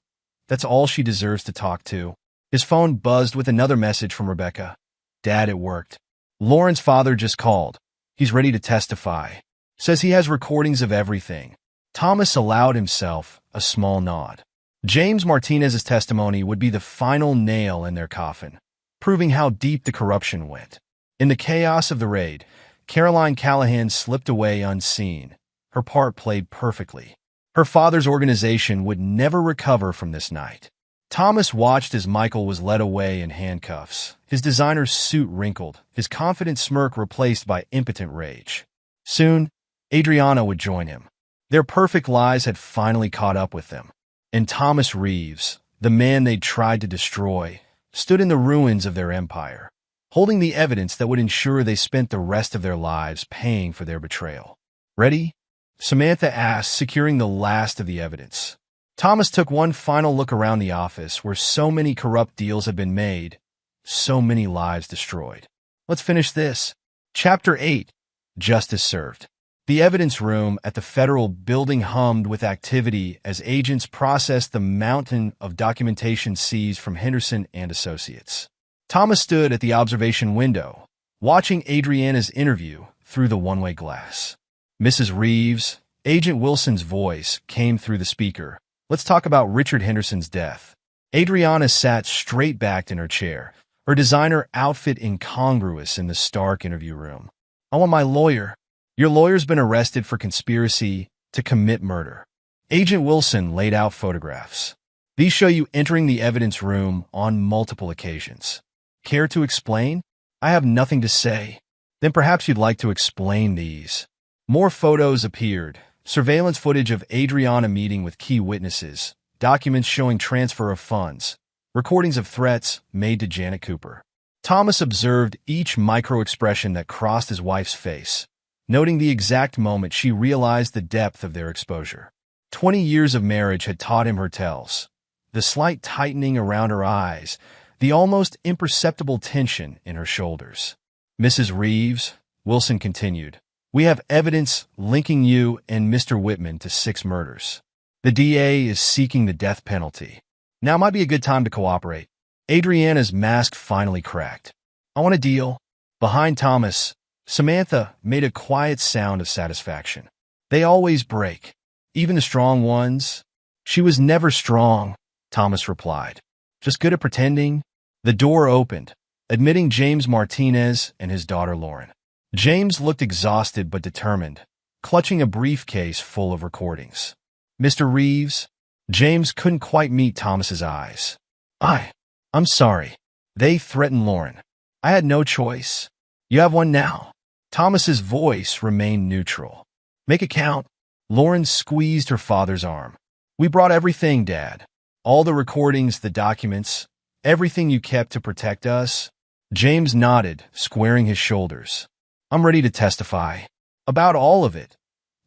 That's all she deserves to talk to. His phone buzzed with another message from Rebecca. Dad, it worked. Lauren's father just called. He's ready to testify. Says he has recordings of everything. Thomas allowed himself a small nod. James Martinez's testimony would be the final nail in their coffin, proving how deep the corruption went. In the chaos of the raid, Caroline Callahan slipped away unseen, her part played perfectly. Her father's organization would never recover from this night. Thomas watched as Michael was led away in handcuffs, his designer's suit wrinkled, his confident smirk replaced by impotent rage. Soon, Adriana would join him. Their perfect lies had finally caught up with them. And Thomas Reeves, the man they'd tried to destroy, stood in the ruins of their empire, holding the evidence that would ensure they spent the rest of their lives paying for their betrayal. "Ready?" Samantha asked, securing the last of the evidence. Thomas took one final look around the office where so many corrupt deals had been made, so many lives destroyed. "Let's finish this." Chapter 8. Justice Served. The evidence room at the federal building hummed with activity as agents processed the mountain of documentation seized from Henderson and Associates. Thomas stood at the observation window, watching Adriana's interview through the one-way glass. "Mrs. Reeves," Agent Wilson's voice came through the speaker. "Let's talk about Richard Henderson's death." Adriana sat straight-backed in her chair, her designer outfit incongruous in the stark interview room. "I want my lawyer." "Your lawyer's been arrested for conspiracy to commit murder." Agent Wilson laid out photographs. "These show you entering the evidence room on multiple occasions. Care to explain?" "I have nothing to say." "Then perhaps you'd like to explain these." More photos appeared. Surveillance footage of Adriana meeting with key witnesses, documents showing transfer of funds, recordings of threats made to Janet Cooper. Thomas observed each micro-expression that crossed his wife's face, noting the exact moment she realized the depth of their exposure. 20 years of marriage had taught him her tells. The slight tightening around her eyes, the almost imperceptible tension in her shoulders. "Mrs. Reeves," Wilson continued, "we have evidence linking you and Mr. Whitman to 6 murders. The DA is seeking the death penalty. Now might be a good time to cooperate." Adriana's mask finally cracked. "I want a deal." Behind Thomas, Samantha made a quiet sound of satisfaction. "They always break, even the strong ones." "She was never strong," Thomas replied. "Just good at pretending." The door opened, admitting James Martinez and his daughter Lauren. James looked exhausted but determined, clutching a briefcase full of recordings. "Mr. Reeves?" James couldn't quite meet Thomas's eyes. I'm sorry. They threatened Lauren. I had no choice. You have one now." Thomas's voice remained neutral. "Make it count." Lauren squeezed her father's arm. "We brought everything, Dad. All the recordings, the documents, everything you kept to protect us." James nodded, squaring his shoulders. "I'm ready to testify. About all of it.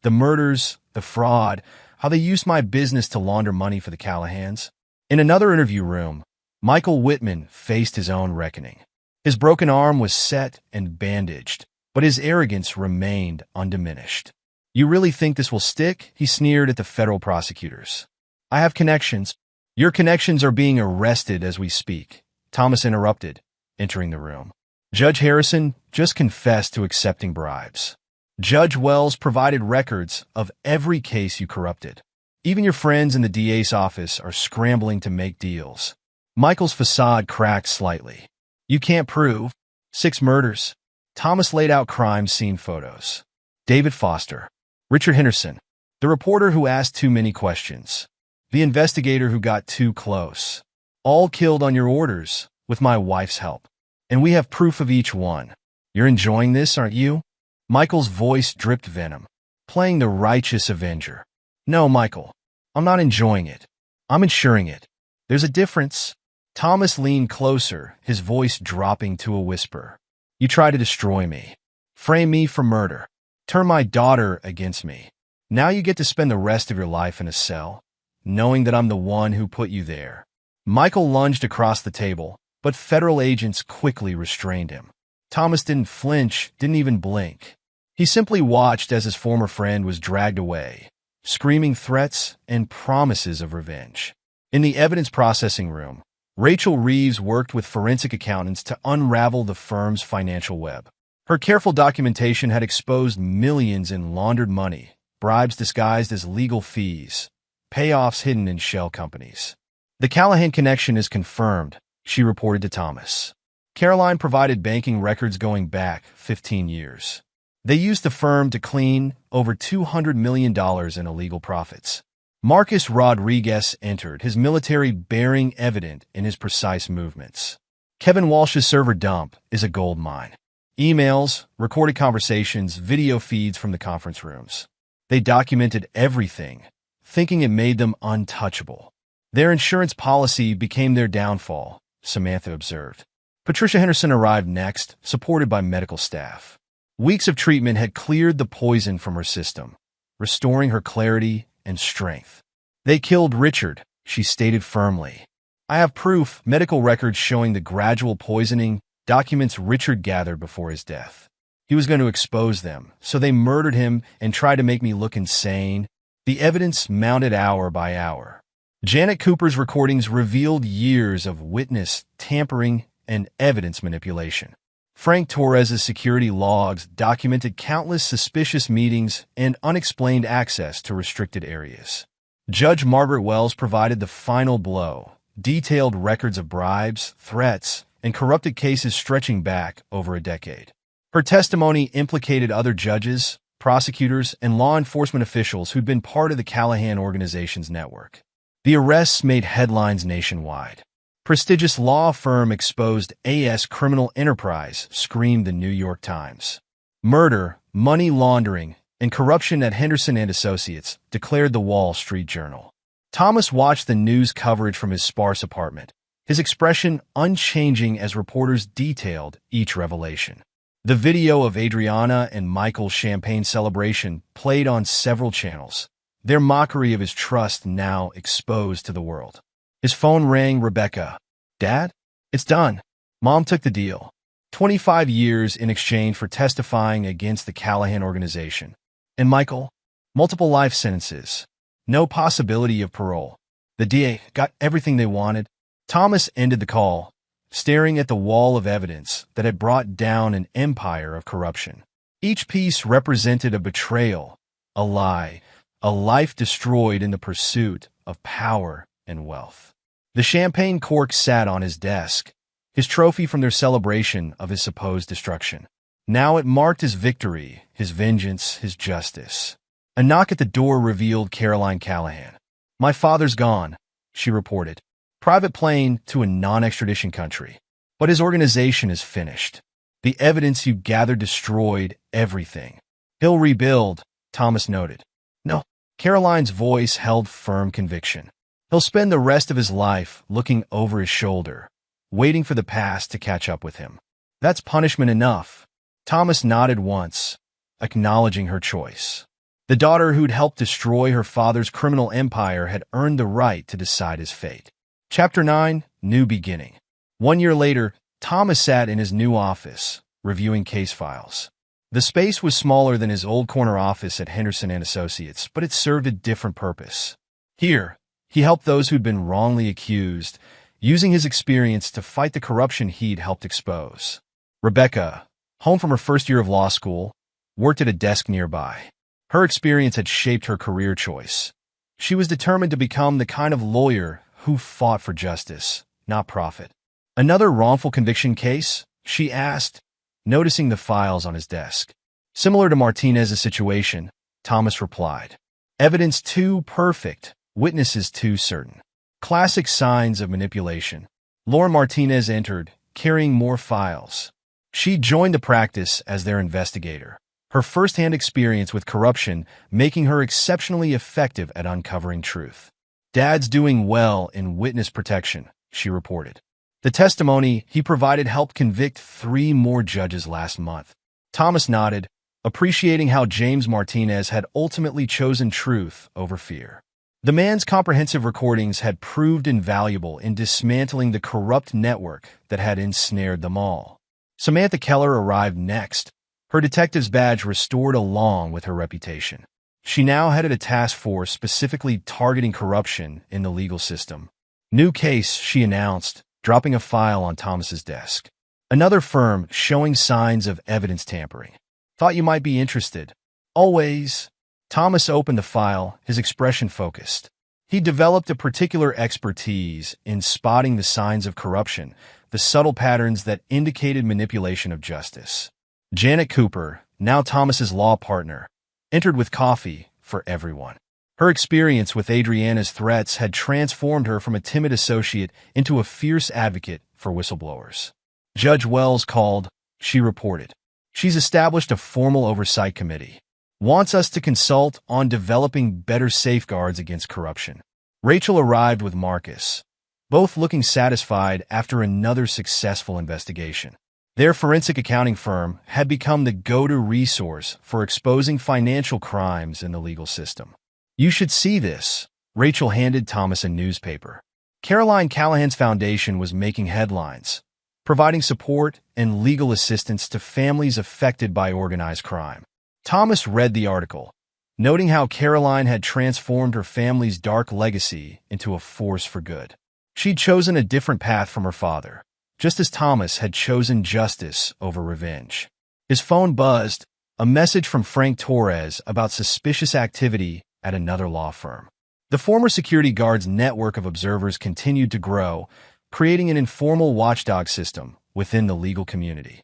The murders, the fraud, how they used my business to launder money for the Callahans." In another interview room, Michael Whitman faced his own reckoning. His broken arm was set and bandaged, but his arrogance remained undiminished. "You really think this will stick?" he sneered at the federal prosecutors. "I have connections." "Your connections are being arrested as we speak," Thomas interrupted, entering the room. "Judge Harrison just confessed to accepting bribes. Judge Wells provided records of every case you corrupted. Even your friends in the DA's office are scrambling to make deals." Michael's facade cracked slightly. "You can't prove 6 murders." Thomas laid out crime scene photos. David Foster, Richard Henderson, the reporter who asked too many questions, the investigator who got too close. All killed on your orders, with my wife's help. And we have proof of each one. You're enjoying this, aren't you? Michael's voice dripped venom, playing the righteous avenger. "No, Michael, I'm not enjoying it. I'm ensuring it. There's a difference." Thomas leaned closer, his voice dropping to a whisper. "You try to destroy me, frame me for murder, turn my daughter against me. Now you get to spend the rest of your life in a cell, knowing that I'm the one who put you there." Michael lunged across the table, but federal agents quickly restrained him. Thomas didn't flinch, didn't even blink. He simply watched as his former friend was dragged away, screaming threats and promises of revenge. In the evidence processing room, Rachel Reeves worked with forensic accountants to unravel the firm's financial web. Her careful documentation had exposed millions in laundered money, bribes disguised as legal fees, payoffs hidden in shell companies. "The Callahan connection is confirmed," she reported to Thomas. Caroline provided banking records going back 15 years. They used the firm to clean over $200 million in illegal profits. Marcus Rodriguez entered, his military bearing evident in his precise movements. Kevin Walsh's server dump is a gold mine. Emails, recorded conversations, video feeds from the conference rooms. They documented everything, thinking it made them untouchable. Their insurance policy became their downfall, Samantha observed. Patricia Henderson arrived next, supported by medical staff. Weeks of treatment had cleared the poison from her system, restoring her clarity and strength. They killed Richard, she stated firmly. I have proof, medical records showing the gradual poisoning, documents Richard gathered before his death. He was going to expose them, so they murdered him and tried to make me look insane. The evidence mounted hour by hour. Janet Cooper's recordings revealed years of witness tampering and evidence manipulation. Frank Torres's security logs documented countless suspicious meetings and unexplained access to restricted areas. Judge Margaret Wells provided the final blow, detailed records of bribes, threats, and corrupted cases stretching back over a decade. Her testimony implicated other judges, prosecutors, and law enforcement officials who'd been part of the Callahan organization's network. The arrests made headlines nationwide. Prestigious law firm exposed AS criminal enterprise, screamed the New York Times. Murder, money laundering, and corruption at Henderson and Associates, declared the Wall Street Journal. Thomas watched the news coverage from his sparse apartment, his expression unchanging as reporters detailed each revelation. The video of Adriana and Michael's champagne celebration played on several channels, their mockery of his trust now exposed to the world. His phone rang. Rebecca. Dad? It's done. Mom took the deal. 25 years in exchange for testifying against the Callahan organization. And Michael? Multiple life sentences. No possibility of parole. The DA got everything they wanted. Thomas ended the call, staring at the wall of evidence that had brought down an empire of corruption. Each piece represented a betrayal, a lie, a life destroyed in the pursuit of power and wealth. The champagne cork sat on his desk, his trophy from their celebration of his supposed destruction. Now it marked his victory, his vengeance, his justice. A knock at the door revealed Caroline Callahan. My father's gone, she reported. Private plane to a non-extradition country. But his organization is finished. The evidence you gathered destroyed everything. He'll rebuild, Thomas noted. No, Caroline's voice held firm conviction. He'll spend the rest of his life looking over his shoulder, waiting for the past to catch up with him. That's punishment enough. Thomas nodded once, acknowledging her choice. The daughter who'd helped destroy her father's criminal empire had earned the right to decide his fate. Chapter 9, New Beginning. 1 year later, Thomas sat in his new office, reviewing case files. The space was smaller than his old corner office at Henderson and Associates, but it served a different purpose. Here, he helped those who'd been wrongly accused, using his experience to fight the corruption he'd helped expose. Rebecca, home from her first year of law school, worked at a desk nearby. Her experience had shaped her career choice. She was determined to become the kind of lawyer who fought for justice, not profit. Another wrongful conviction case? She asked, noticing the files on his desk. Similar to Martinez's situation, Thomas replied. Evidence too perfect. Witnesses too certain. Classic signs of manipulation. Lauren Martinez entered, carrying more files. She joined the practice as their investigator, her first-hand experience with corruption making her exceptionally effective at uncovering truth. Dad's doing well in witness protection, she reported. The testimony he provided helped convict 3 more judges last month. Thomas nodded, appreciating how James Martinez had ultimately chosen truth over fear. The man's comprehensive recordings had proved invaluable in dismantling the corrupt network that had ensnared them all. Samantha Keller arrived next, her detective's badge restored along with her reputation. She now headed a task force specifically targeting corruption in the legal system. New case, she announced, dropping a file on Thomas's desk. Another firm showing signs of evidence tampering. Thought you might be interested. Always. Thomas opened the file, his expression focused. He developed a particular expertise in spotting the signs of corruption, the subtle patterns that indicated manipulation of justice. Janet Cooper, now Thomas's law partner, entered with coffee for everyone. Her experience with Adriana's threats had transformed her from a timid associate into a fierce advocate for whistleblowers. Judge Wells called, she reported. She's established a formal oversight committee. wants us to consult on developing better safeguards against corruption. Rachel arrived with Marcus, both looking satisfied after another successful investigation. Their forensic accounting firm had become the go-to resource for exposing financial crimes in the legal system. "You should see this." Rachel handed Thomas a newspaper. Caroline Callahan's foundation was making headlines, providing support and legal assistance to families affected by organized crime. Thomas read the article, noting how Caroline had transformed her family's dark legacy into a force for good. She'd chosen a different path from her father, just as Thomas had chosen justice over revenge. His phone buzzed, a message from Frank Torres about suspicious activity at another law firm. The former security guard's network of observers continued to grow, creating an informal watchdog system within the legal community.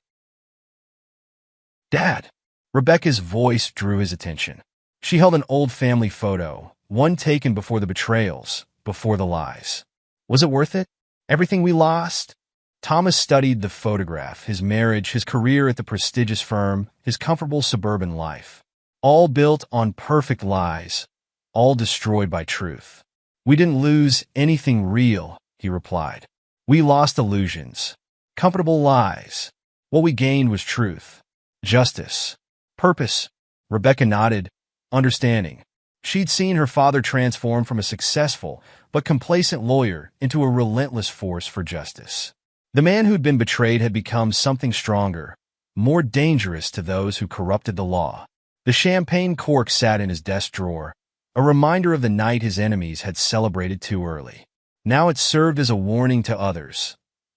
"Dad!" Rebecca's voice drew his attention. She held an old family photo, one taken before the betrayals, before the lies. "Was it worth it? Everything we lost?" Thomas studied the photograph, his marriage, his career at the prestigious firm, his comfortable suburban life. All built on perfect lies, all destroyed by truth. "We didn't lose anything real," he replied. "We lost illusions, comfortable lies. What we gained was truth, justice, purpose." Rebecca nodded, understanding. She'd seen her father transform from a successful but complacent lawyer into a relentless force for justice. The man who'd been betrayed had become something stronger, more dangerous to those who corrupted the law. The champagne cork sat in his desk drawer, a reminder of the night his enemies had celebrated too early. Now it served as a warning to others.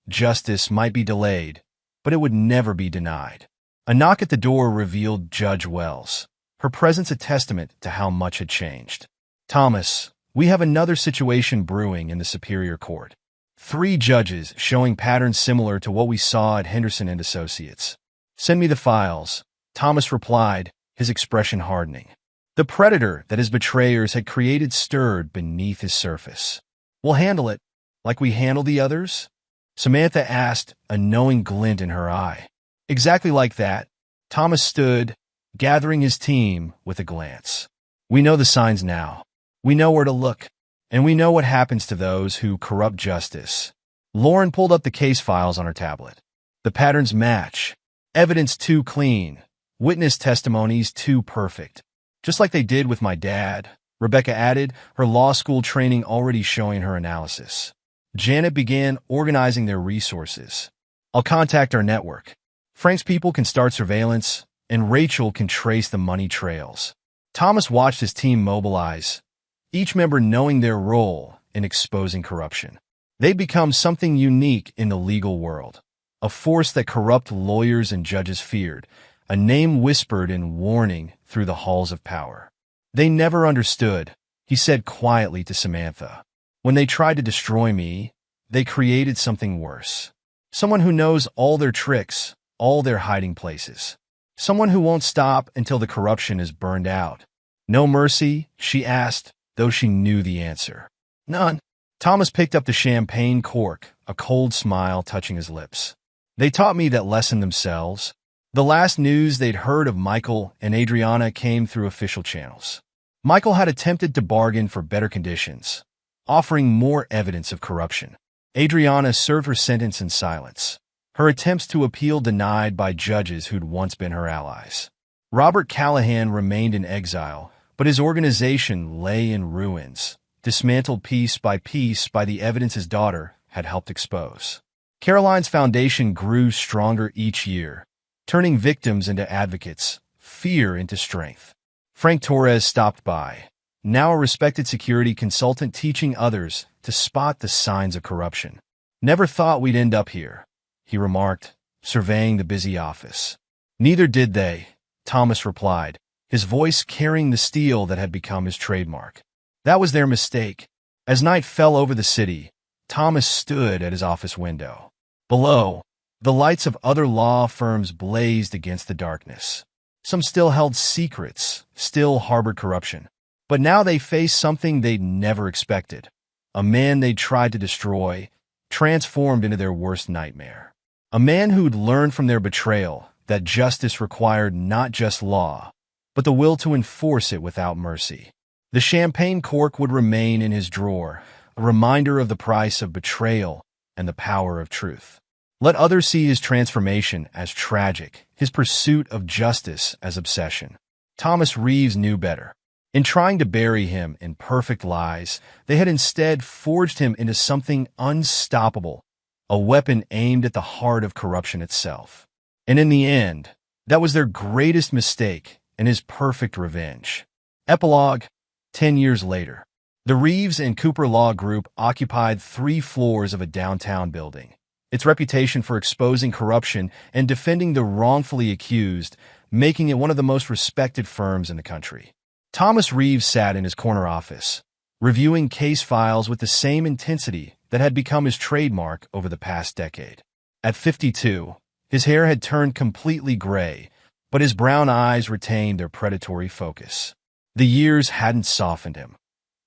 Justice might be delayed, but it would never be denied. A knock at the door revealed Judge Wells, her presence a testament to how much had changed. "Thomas, we have another situation brewing in the Superior Court. 3 judges showing patterns similar to what we saw at Henderson and Associates." "Send me the files," Thomas replied, his expression hardening. The predator that his betrayers had created stirred beneath his surface. "We'll handle it, like we handled the others?" Samantha asked, a knowing glint in her eye. "Exactly like that." Thomas stood, gathering his team with a glance. "We know the signs now. We know where to look. And we know what happens to those who corrupt justice." Lauren pulled up the case files on her tablet. "The patterns match. Evidence too clean. Witness testimonies too perfect. Just like they did with my dad," Rebecca added, her law school training already showing her analysis. Janet began organizing their resources. "I'll contact our network. Frank's people can start surveillance, and Rachel can trace the money trails." Thomas watched his team mobilize, each member knowing their role in exposing corruption. They'd become something unique in the legal world, a force that corrupt lawyers and judges feared, a name whispered in warning through the halls of power. "They never understood," he said quietly to Samantha. "When they tried to destroy me, they created something worse. Someone who knows all their tricks, all their hiding places. Someone who won't stop until the corruption is burned out." "No mercy?" she asked, though she knew the answer. "None." Thomas picked up the champagne cork, a cold smile touching his lips. "They taught me that lesson themselves." The last news they'd heard of Michael and Adriana came through official channels. Michael had attempted to bargain for better conditions, offering more evidence of corruption. Adriana served her sentence in silence, her attempts to appeal denied by judges who'd once been her allies. Robert Callahan remained in exile, but his organization lay in ruins, dismantled piece by the evidence his daughter had helped expose. Caroline's foundation grew stronger each year, turning victims into advocates, fear into strength. Frank Torres stopped by, now a respected security consultant teaching others to spot the signs of corruption. "Never thought we'd end up here," he remarked, surveying the busy office. "Neither did they," Thomas replied, his voice carrying the steel that had become his trademark. "That was their mistake." As night fell over the city, Thomas stood at his office window. Below, the lights of other law firms blazed against the darkness. Some still held secrets, still harbored corruption. But now they faced something they'd never expected. A man they'd tried to destroy, transformed into their worst nightmare. A man who'd learned from their betrayal that justice required not just law, but the will to enforce it without mercy. The champagne cork would remain in his drawer, a reminder of the price of betrayal and the power of truth. Let others see his transformation as tragic, his pursuit of justice as obsession. Thomas Reeves knew better. In trying to bury him in perfect lies, they had instead forged him into something unstoppable, a weapon aimed at the heart of corruption itself. And in the end, that was their greatest mistake and his perfect revenge. Epilogue: 10 years later. The Reeves and Cooper Law Group occupied 3 floors of a downtown building. Its reputation for exposing corruption and defending the wrongfully accused, making it one of the most respected firms in the country. Thomas Reeves sat in his corner office, reviewing case files with the same intensity that had become his trademark over the past decade. At 52, his hair had turned completely gray, but his brown eyes retained their predatory focus. The years hadn't softened him.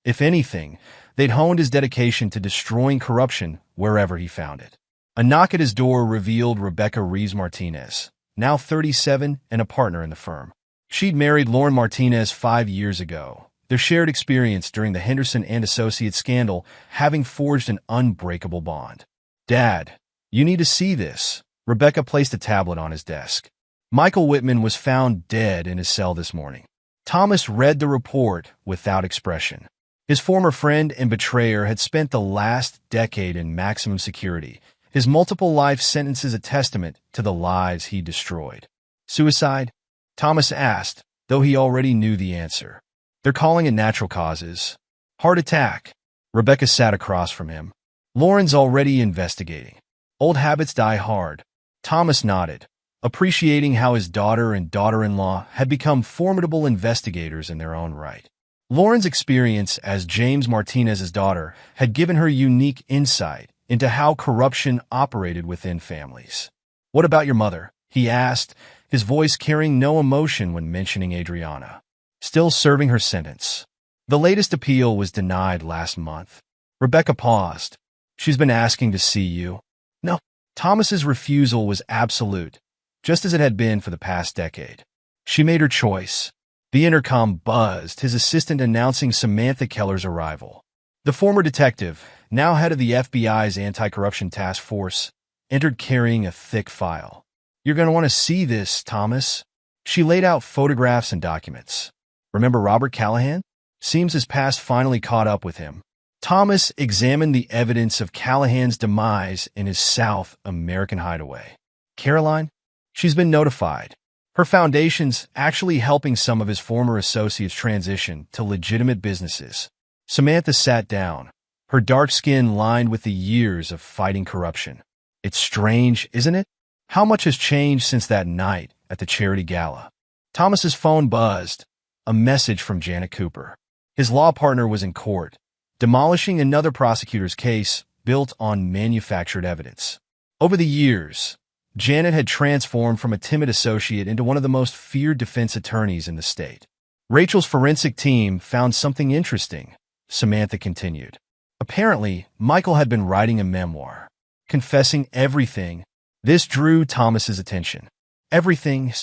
If anything, they'd honed his dedication to destroying corruption wherever he found it. A knock at his door revealed Rebecca Reeves Martinez, now 37 and a partner in the firm. She'd married Lauren Martinez 5 years ago, their shared experience during the Henderson and Associates scandal having forged an unbreakable bond. "Dad, you need to see this." Rebecca placed a tablet on his desk. Michael Whitman was found dead in his cell this morning. Thomas read the report without expression. His former friend and betrayer had spent the last decade in maximum security, his multiple life sentences a testament to the lives he destroyed. Suicide? Thomas asked, though he already knew the answer. "They're calling it natural causes." "Heart attack." Rebecca sat across from him. "Lauren's already investigating. Old habits die hard." Thomas nodded, appreciating how his daughter and daughter-in-law had become formidable investigators in their own right. Lauren's experience as James Martinez's daughter had given her unique insight into how corruption operated within families. "What about your mother?" he asked, his voice carrying no emotion when mentioning Adriana. "Still serving her sentence. The latest appeal was denied last month." Rebecca paused. "She's been asking to see you." "No." Thomas's refusal was absolute, just as it had been for the past decade. "She made her choice." The intercom buzzed, his assistant announcing Samantha Keller's arrival. The former detective, now head of the FBI's anti-corruption task force, entered carrying a thick file. "You're going to want to see this, Thomas." She laid out photographs and documents. "Remember Robert Callahan? Seems his past finally caught up with him." Thomas examined the evidence of Callahan's demise in his South American hideaway. "Caroline? She's been notified. Her foundation's actually helping some of his former associates transition to legitimate businesses." Samantha sat down, her dark skin lined with the years of fighting corruption. "It's strange, isn't it? How much has changed since that night at the charity gala?" Thomas's phone buzzed, a message from Janet Cooper. His law partner was in court, demolishing another prosecutor's case built on manufactured evidence. Over the years, Janet had transformed from a timid associate into one of the most feared defense attorneys in the state. "Rachel's forensic team found something interesting," Samantha continued. "Apparently, Michael had been writing a memoir, confessing everything." This drew Thomas's attention. Everything: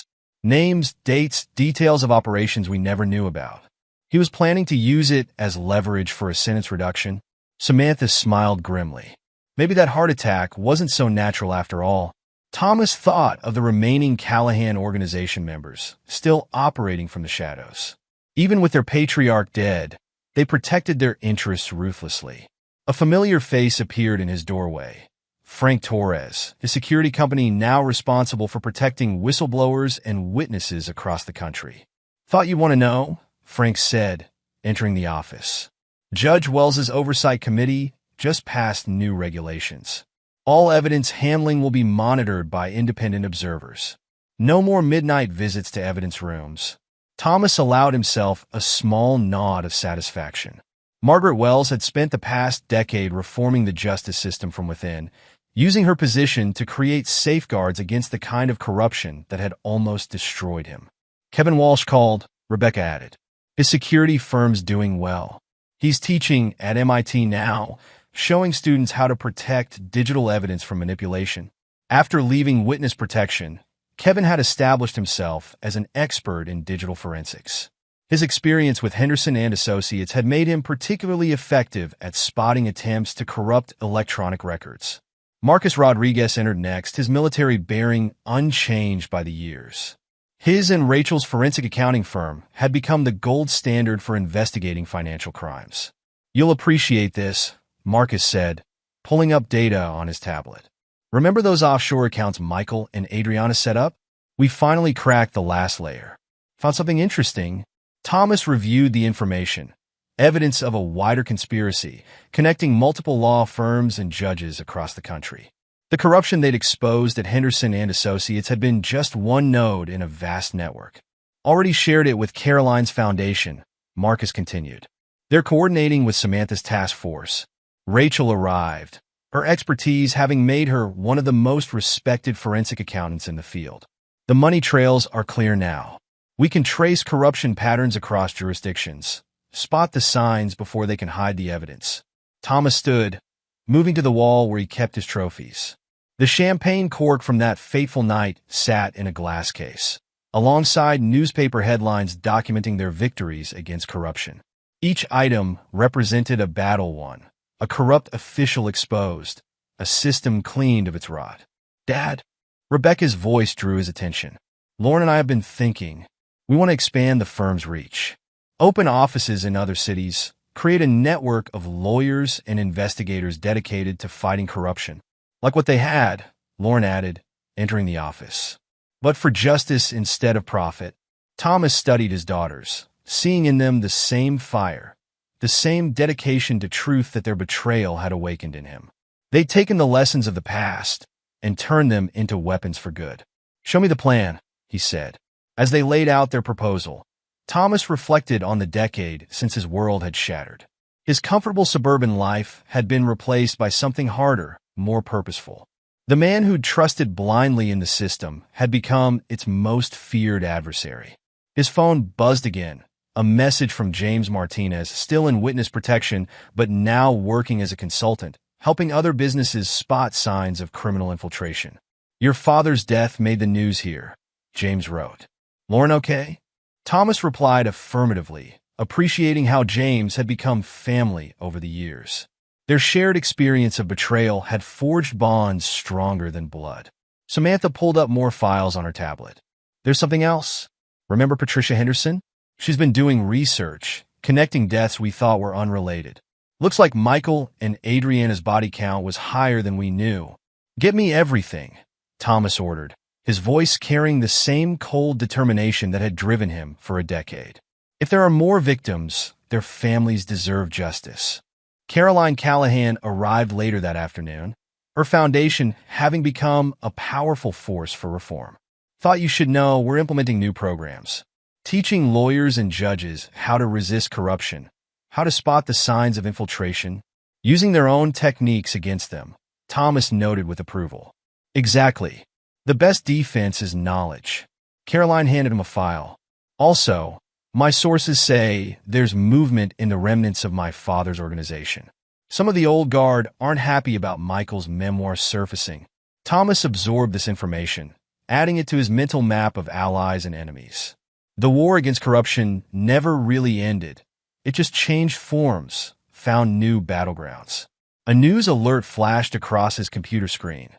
names, dates, details of operations we never knew about. He was planning to use it as leverage for a sentence reduction. Samantha smiled grimly. Maybe that heart attack wasn't so natural after all. Thomas thought of the remaining Callahan organization members, still operating from the shadows. Even with their patriarch dead, they protected their interests ruthlessly. A familiar face appeared in his doorway. Frank Torres, the security company now responsible for protecting whistleblowers and witnesses across the country. "Thought you'd want to know," Frank said, entering the office. "Judge Wells's oversight committee just passed new regulations. All evidence handling will be monitored by independent observers. No more midnight visits to evidence rooms." Thomas allowed himself a small nod of satisfaction. Margaret Wells had spent the past decade reforming the justice system from within, using her position to create safeguards against the kind of corruption that had almost destroyed him. "Kevin Walsh called," Rebecca added. "His security firm's doing well. He's teaching at MIT now, showing students how to protect digital evidence from manipulation." After leaving witness protection, Kevin had established himself as an expert in digital forensics. His experience with Henderson and Associates had made him particularly effective at spotting attempts to corrupt electronic records. Marcus Rodriguez entered next, his military bearing unchanged by the years. His and Rachel's forensic accounting firm had become the gold standard for investigating financial crimes. "You'll appreciate this," Marcus said, pulling up data on his tablet. "Remember those offshore accounts Michael and Adriana set up? We finally cracked the last layer. Found something interesting." Thomas reviewed the information, evidence of a wider conspiracy connecting multiple law firms and judges across the country. The corruption they'd exposed at Henderson and Associates had been just one node in a vast network. "Already shared it with Caroline's foundation," Marcus continued. "They're coordinating with Samantha's task force." Rachel arrived, her expertise having made her one of the most respected forensic accountants in the field. "The money trails are clear now. We can trace corruption patterns across jurisdictions, spot the signs before they can hide the evidence." Thomas stood, moving to the wall where he kept his trophies. The champagne cork from that fateful night sat in a glass case, alongside newspaper headlines documenting their victories against corruption. Each item represented a battle won, a corrupt official exposed, a system cleaned of its rot. "Dad," Rebecca's voice drew his attention. "Lauren and I have been thinking. We want to expand the firm's reach. Open offices in other cities, create a network of lawyers and investigators dedicated to fighting corruption. Like what they had," Lauren added, entering the office. "But for justice instead of profit." Thomas studied his daughters, seeing in them the same fire, the same dedication to truth that their betrayal had awakened in him. They'd taken the lessons of the past and turned them into weapons for good. "Show me the plan," he said. As they laid out their proposal, Thomas reflected on the decade since his world had shattered. His comfortable suburban life had been replaced by something harder, more purposeful. The man who'd trusted blindly in the system had become its most feared adversary. His phone buzzed again, a message from James Martinez, still in witness protection but now working as a consultant, helping other businesses spot signs of criminal infiltration. "Your father's death made the news here," James wrote. "Lauren okay?" Thomas replied affirmatively, appreciating how James had become family over the years. Their shared experience of betrayal had forged bonds stronger than blood. Samantha pulled up more files on her tablet. "There's something else. Remember Patricia Henderson? She's been doing research, connecting deaths we thought were unrelated. Looks like Michael and Adriana's body count was higher than we knew." "Get me everything," Thomas ordered, his voice carrying the same cold determination that had driven him for a decade. "If there are more victims, their families deserve justice." Caroline Callahan arrived later that afternoon, her foundation having become a powerful force for reform. "Thought you should know we're implementing new programs, teaching lawyers and judges how to resist corruption, how to spot the signs of infiltration, using their own techniques against them," Thomas noted with approval. "Exactly. The best defense is knowledge." Caroline handed him a file. "Also, my sources say there's movement in the remnants of my father's organization. Some of the old guard aren't happy about Michael's memoir surfacing." Thomas absorbed this information, adding it to his mental map of allies and enemies. The war against corruption never really ended. It just changed forms, found new battlegrounds. A news alert flashed across his computer screen.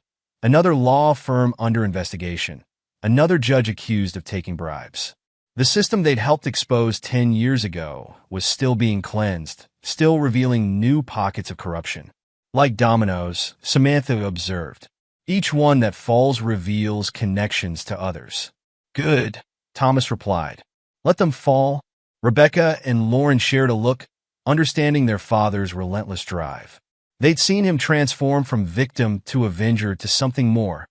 Another law firm under investigation. Another judge accused of taking bribes. The system they'd helped expose 10 years ago was still being cleansed, still revealing new pockets of corruption. "Like dominoes," Samantha observed. "Each one that falls reveals connections to others." "Good," Thomas replied. "Let them fall." Rebecca and Lauren shared a look, understanding their father's relentless drive. They'd seen him transform from victim to avenger to something more,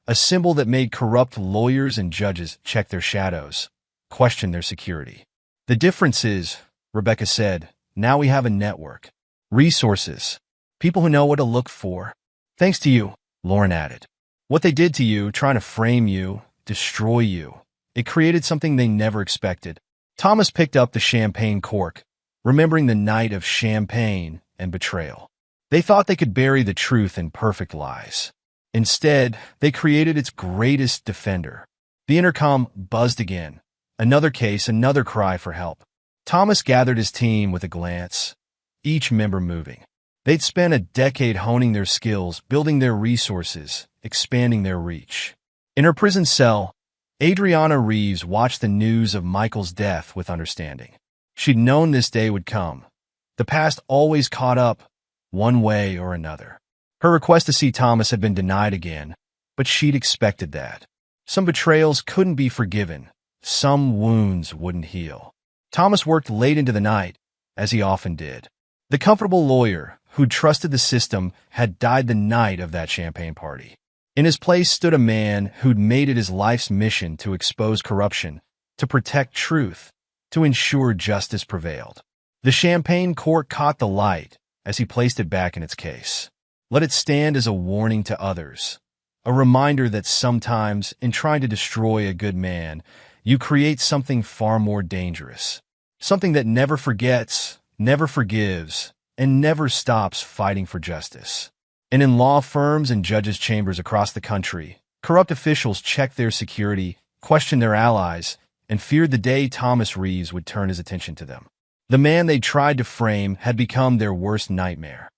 a symbol that made corrupt lawyers and judges check their shadows, question their security. "The difference is," Rebecca said, "now we have a network. Resources. People who know what to look for." "Thanks to you," Lauren added. "What they did to you, trying to frame you, destroy you, it created something they never expected." Thomas picked up the champagne cork, remembering the night of champagne and betrayal. They thought they could bury the truth in perfect lies. Instead, they created its greatest defender. The intercom buzzed again. Another case, another cry for help. Thomas gathered his team with a glance, each member moving. They'd spent a decade honing their skills, building their resources, expanding their reach. In her prison cell, Adriana Reeves watched the news of Michael's death with understanding. She'd known this day would come. The past always caught up, one way or another. Her request to see Thomas had been denied again, but she'd expected that. Some betrayals couldn't be forgiven. Some wounds wouldn't heal. Thomas worked late into the night, as he often did. The comfortable lawyer, who'd trusted the system, had died the night of that champagne party. In his place stood a man who'd made it his life's mission to expose corruption, to protect truth, to ensure justice prevailed. The champagne cork caught the light as he placed it back in its case. Let it stand as a warning to others, a reminder that sometimes, in trying to destroy a good man, you create something far more dangerous, something that never forgets, never forgives, and never stops fighting for justice. And in law firms and judges' chambers across the country, corrupt officials checked their security, questioned their allies, and feared the day Thomas Reeves would turn his attention to them. The man they tried to frame had become their worst nightmare.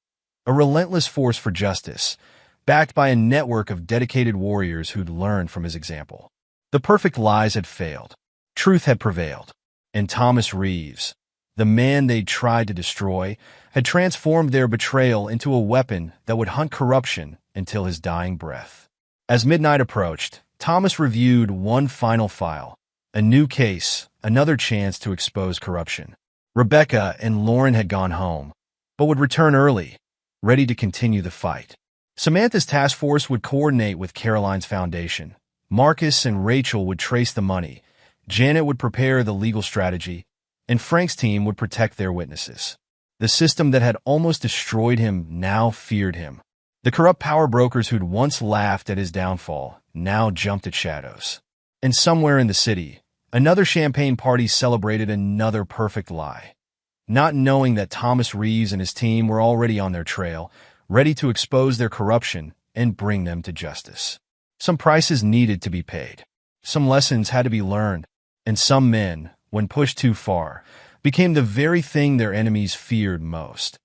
A relentless force for justice, backed by a network of dedicated warriors who'd learned from his example. The perfect lies had failed. Truth had prevailed. And Thomas Reeves, the man they'd tried to destroy, had transformed their betrayal into a weapon that would hunt corruption until his dying breath. As midnight approached, Thomas reviewed one final file, a new case, another chance to expose corruption. Rebecca and Lauren had gone home, but would return early, ready to continue the fight. Samantha's task force would coordinate with Caroline's foundation. Marcus and Rachel would trace the money. Janet would prepare the legal strategy, and Frank's team would protect their witnesses. The system that had almost destroyed him now feared him. The corrupt power brokers who'd once laughed at his downfall now jumped at shadows. And somewhere in the city, another champagne party celebrated another perfect lie. Not knowing that Thomas Reeves and his team were already on their trail, ready to expose their corruption and bring them to justice. Some prices needed to be paid. Some lessons had to be learned. And some men, when pushed too far, became the very thing their enemies feared most.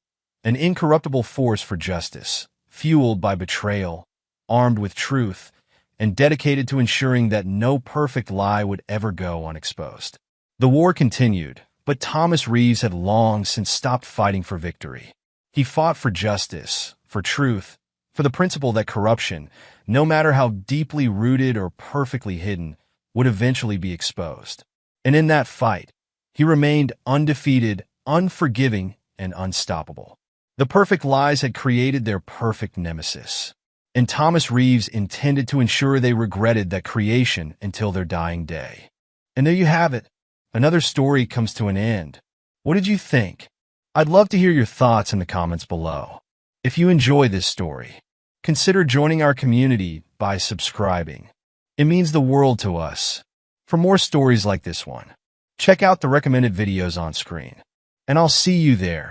An incorruptible force for justice, fueled by betrayal, armed with truth, and dedicated to ensuring that no perfect lie would ever go unexposed. The war continued, but Thomas Reeves had long since stopped fighting for victory. He fought for justice, for truth, for the principle that corruption, no matter how deeply rooted or perfectly hidden, would eventually be exposed. And in that fight, he remained undefeated, unforgiving, and unstoppable. The perfect lies had created their perfect nemesis. And Thomas Reeves intended to ensure they regretted that creation until their dying day. And there you have it. Another story comes to an end. What did you think? I'd love to hear your thoughts in the comments below. If you enjoy this story, consider joining our community by subscribing. It means the world to us. For more stories like this one, check out the recommended videos on screen. And I'll see you there.